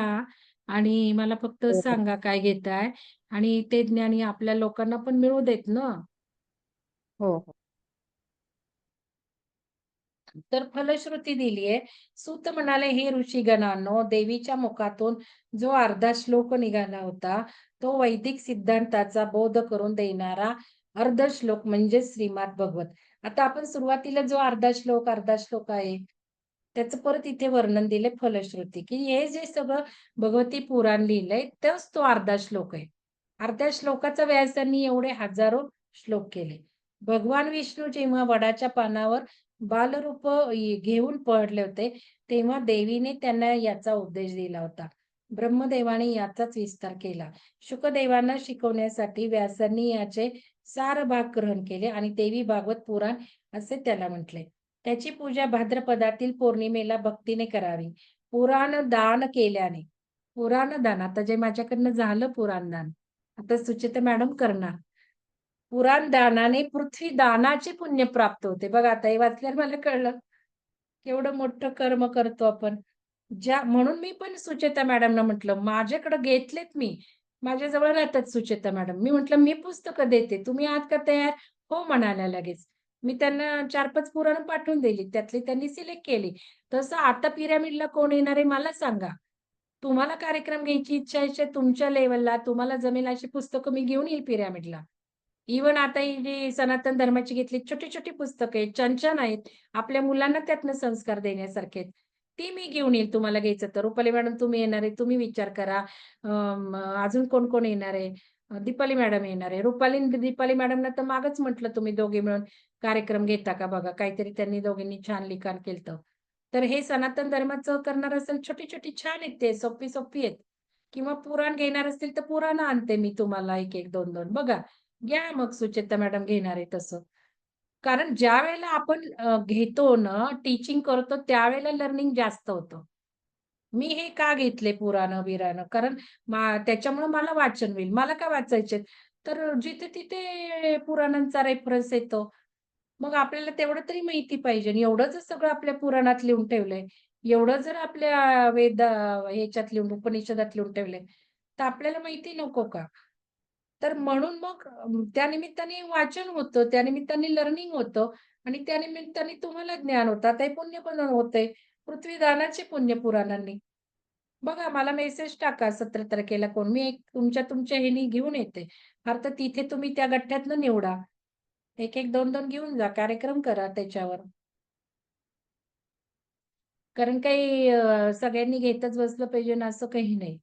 S1: आणि मला फक्त
S3: हो हो
S1: सांगा काय घेताय आणि ते ज्ञान आपल्या लोकांना पण मिळू देत ना.
S3: हो हो.
S1: तर फलश्रुती दिलीये. सूत म्हणाले, "हे ऋषीगणांनो, देवीच्या मुखातून जो अर्धा श्लोक निघाला होता, तो वैदिक सिद्धांताचा बोध करून देणारा अर्ध श्लोक म्हणजे श्रीमद भगवत." आता आपण सुरुवातीला जो अर्धा श्लोक आहे, त्याचं परत इथे वर्णन दिलंय फलश्रुती, की हे जे सगळं भगवती पुराण लिहिलंय, तोच तो अर्धा श्लोक आहे. अर्ध्या श्लोकाचा व्यासांनी एवढे हजारो श्लोक केले. भगवान विष्णू जेव्हा वडाच्या पानावर बालरूप घेऊन पडले होते, तेव्हा देवीने त्यांना याचा उपदेश दिला होता. ब्रह्मदेवाने याचाच विस्तार केला. शुकदेवांना शिकवण्यासाठी व्यासांनी याचे सार भाग ग्रहण केले आणि देवी भागवत पुराण असे त्याला म्हटले. त्याची पूजा भाद्रपदातील पौर्णिमेला भक्तीने करावी. पुराण दान केल्याने पुराण दान आता जे माझ्याकडनं झालं पुराण दान, आता सुचेता मॅडम करणार. पुराण दानाने पृथ्वी दानाचे पुण्य प्राप्त होते. बघा आता हे वाचल्यावर मला कळलं, केवढं मोठं कर्म करतो आपण. म्हणून मी पण सुचेता मॅडमना म्हटलं, माझ्याकडे घेतलेत मी. माझ्याजवळ राहतात सुचेता मॅडम. मी म्हटलं, "मी पुस्तकं देते. तुम्ही आहात का तयार?" "हो" म्हणाल्या लगेच. मी त्यांना 4-5 पुराणं पाठवून दिली. त्यातली त्यांनी सिलेक्ट केली. तसं आता पिरॅमिडला कोण येणार आहे मला सांगा. तुम्हाला कार्यक्रम घ्यायची इच्छा आहे, तुमच्या लेव्हलला तुम्हाला जमेल अशी पुस्तकं मी घेऊन येईल पिरॅमिडला. इव्हन आता ही जी सनातन धर्माची घेतली छोटी-छोटी पुस्तकं आहेत, छान-छान आहेत. आपल्या मुलांना त्यातनं संस्कार देण्यासारखे आहेत. ती मी घेऊन येईल तुम्हाला घ्यायचं तर. रुपाली मॅडम तुम्ही येणार आहे, तुम्ही विचार करा. अजून कोण-कोण येणार आहे? दीपाली मॅडम येणार आहे. दीपाली मॅडमना तर मागच म्हटलं तुम्ही दोघे मिळून कार्यक्रम घेता का बघा. काहीतरी त्यांनी दोघींनी छान लिखाण केलतं. तर हे सनातन धर्माचं करणार असेल छोटी-छोटी छान आहेत ते, सोपी-सोपी आहेत. किंवा पुराण घेणार असतील तर पुराणं आणते मी तुम्हाला 1-1, 2-2 बघा. घ्या मग सुचेता मॅडम घेणार आहे तसं. कारण ज्यावेळेला आपण घेतो ना, टीचिंग करतो त्यावेळेला लर्निंग जास्त होतं. मी हे का घेतले पुराणं-बिराणं कारण त्याच्यामुळे मला वाचन होईल. मला का वाचायचे? तर जिथे-तिथे पुराणांचा रेफरन्स येतो. मग आपल्याला तेवढं तरी माहिती पाहिजे आणि एवढं जर सगळं आपल्या पुराणात लिहून ठेवलंय, एवढं जर आपल्या ह्याच्यात लिहून उपनिषदात लिहून ठेवलंय, तर आपल्याला माहिती नको का? तर म्हणून मग त्यानिमित्ताने वाचन होतं, त्यानिमित्ताने लर्निंग होतं आणि त्यानिमित्ताने तुम्हाला ज्ञान होतं. आता हे पुण्य पण होतंय. पृथ्वीदानाचे पुण्य पुराणांनी. बघा मला मेसेज टाका 17 तारखेला कोण. मी एक तुमच्या ह्यानी घेऊन येते. फार तर तिथे तुम्ही त्या गठ्ठ्यातनं निवडा. 1-1, 2-2 घेऊन जा. कार्यक्रम करा त्याच्यावर. कारण काही सगळ्यांनी घेतच बसलं पाहिजे ना असं काही नाही.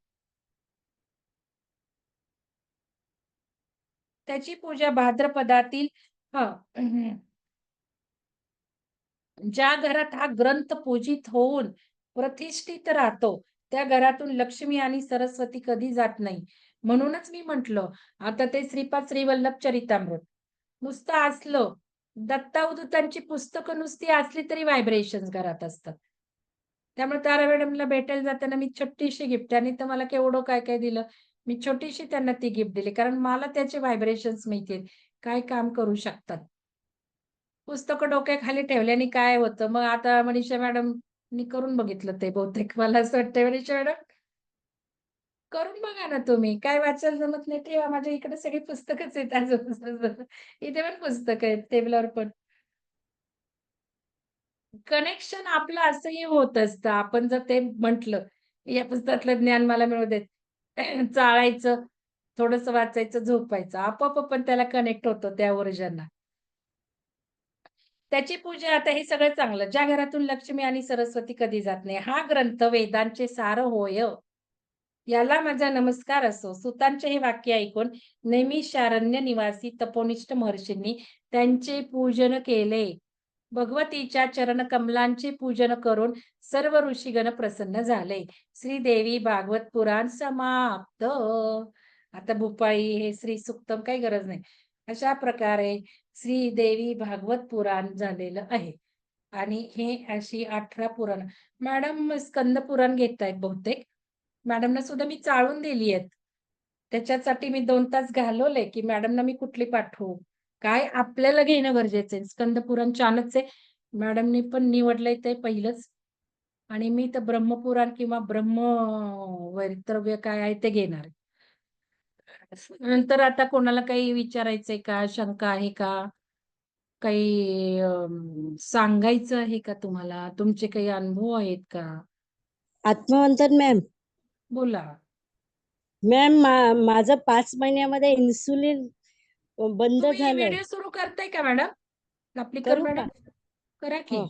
S1: त्याची पूजा भाद्रपदातील हं. ज्या घरात हा ग्रंथ पूजित होऊन प्रतिष्ठित राहतो, त्या घरातून लक्ष्मी आणि सरस्वती कधी जात नाही. म्हणूनच मी म्हटलं, आता ते श्रीपाद श्रीवल्लभ चरितामृत नुसतं असलं, दत्तावधूतांची पुस्तकं नुसती असली तरी व्हायब्रेशन्स घरात असतात. त्यामुळे तारा मॅडमला भेटायला जाताना मी छोटीशी गिफ्ट त्यांनी तर मला केवढं काय-काय दिलं. मी छोटीशी त्यांना ती गिफ्ट दिली. कारण मला त्याचे व्हायब्रेशन्स माहिती आहेत. काय काम करू शकतात. पुस्तकं डोक्याखाली ठेवल्याने काय होतं, मग आता मनीषा मॅडमनी करून बघितलं ते बहुतेक मला असं वाटतंय मनीषा मॅडम, करून बघा ना तुम्ही. काय वाचायला जमत नाही ठेवा. माझ्या इकडे सगळी पुस्तकच आहेत अजून. इथे पण पुस्तकं आहेत टेबलावर पण. कनेक्शन आपलं असंही होत असतं. आपण जर ते म्हटलं, या पुस्तकातलं ज्ञान मला मिळू देत. चाळायचं, थोडंसं वाचायचं, झोपायचं. आपोआप आपण त्याला कनेक्ट होतो त्या ऊर्जांना. त्याची पूजा आता हे सगळं चांगलं. ज्या घरातून लक्ष्मी आणि सरस्वती कधी जात नाही. हा ग्रंथ वेदांचे सार होय. याला माझा नमस्कार असो. सुतांचे हे वाक्य ऐकून नैमिषारण्य निवासी तपोनिष्ठ महर्षींनी त्यांचे पूजन केले. भगवतीच्या चरणकमलांचे पूजन करून सर्व ऋषीगण प्रसन्न झाले. श्रीदेवी भागवत पुराण समाप्त. आता भूपाळी हे श्री सुक्तम काही गरज नाही. अशा प्रकारे श्रीदेवी भागवत पुराण झालेलं आहे. आणि हे अशी 18 पुराण. मॅडम स्कंद पुराण घेतायत बहुतेक. मॅडमना सुद्धा मी चाळून दिली आहेत. त्याच्यासाठी मी 2 तास घालवले, की मॅडमना मी कुठली पाठवू? काय आपल्याला घेणं गरजेचं आहे. स्कंद पुराण छानच आहे. मॅडमनी पण निवडलंय ते पहिलंच आणि मी तर ब्रह्मपुराण किंवा ब्रह्मवैवर्तव्य काय आहे ते घेणार आहे. नंतर आता कोणाला काही विचारायचंय का? शंका आहे का? काही सांगायचं आहे का तुम्हाला? तुमचे काही अनुभव आहेत का?
S4: आत्मवंतन मॅम.
S1: बोला.
S4: मॅम माझं 5 महिन्यामध्ये इन्सुलिन बंद
S1: तुम्ही
S4: झालंय.
S1: व्हिडिओ सुरू करताय का मॅडम? कापलीकर
S4: करू का?
S1: मॅडम? करा की.
S4: हो.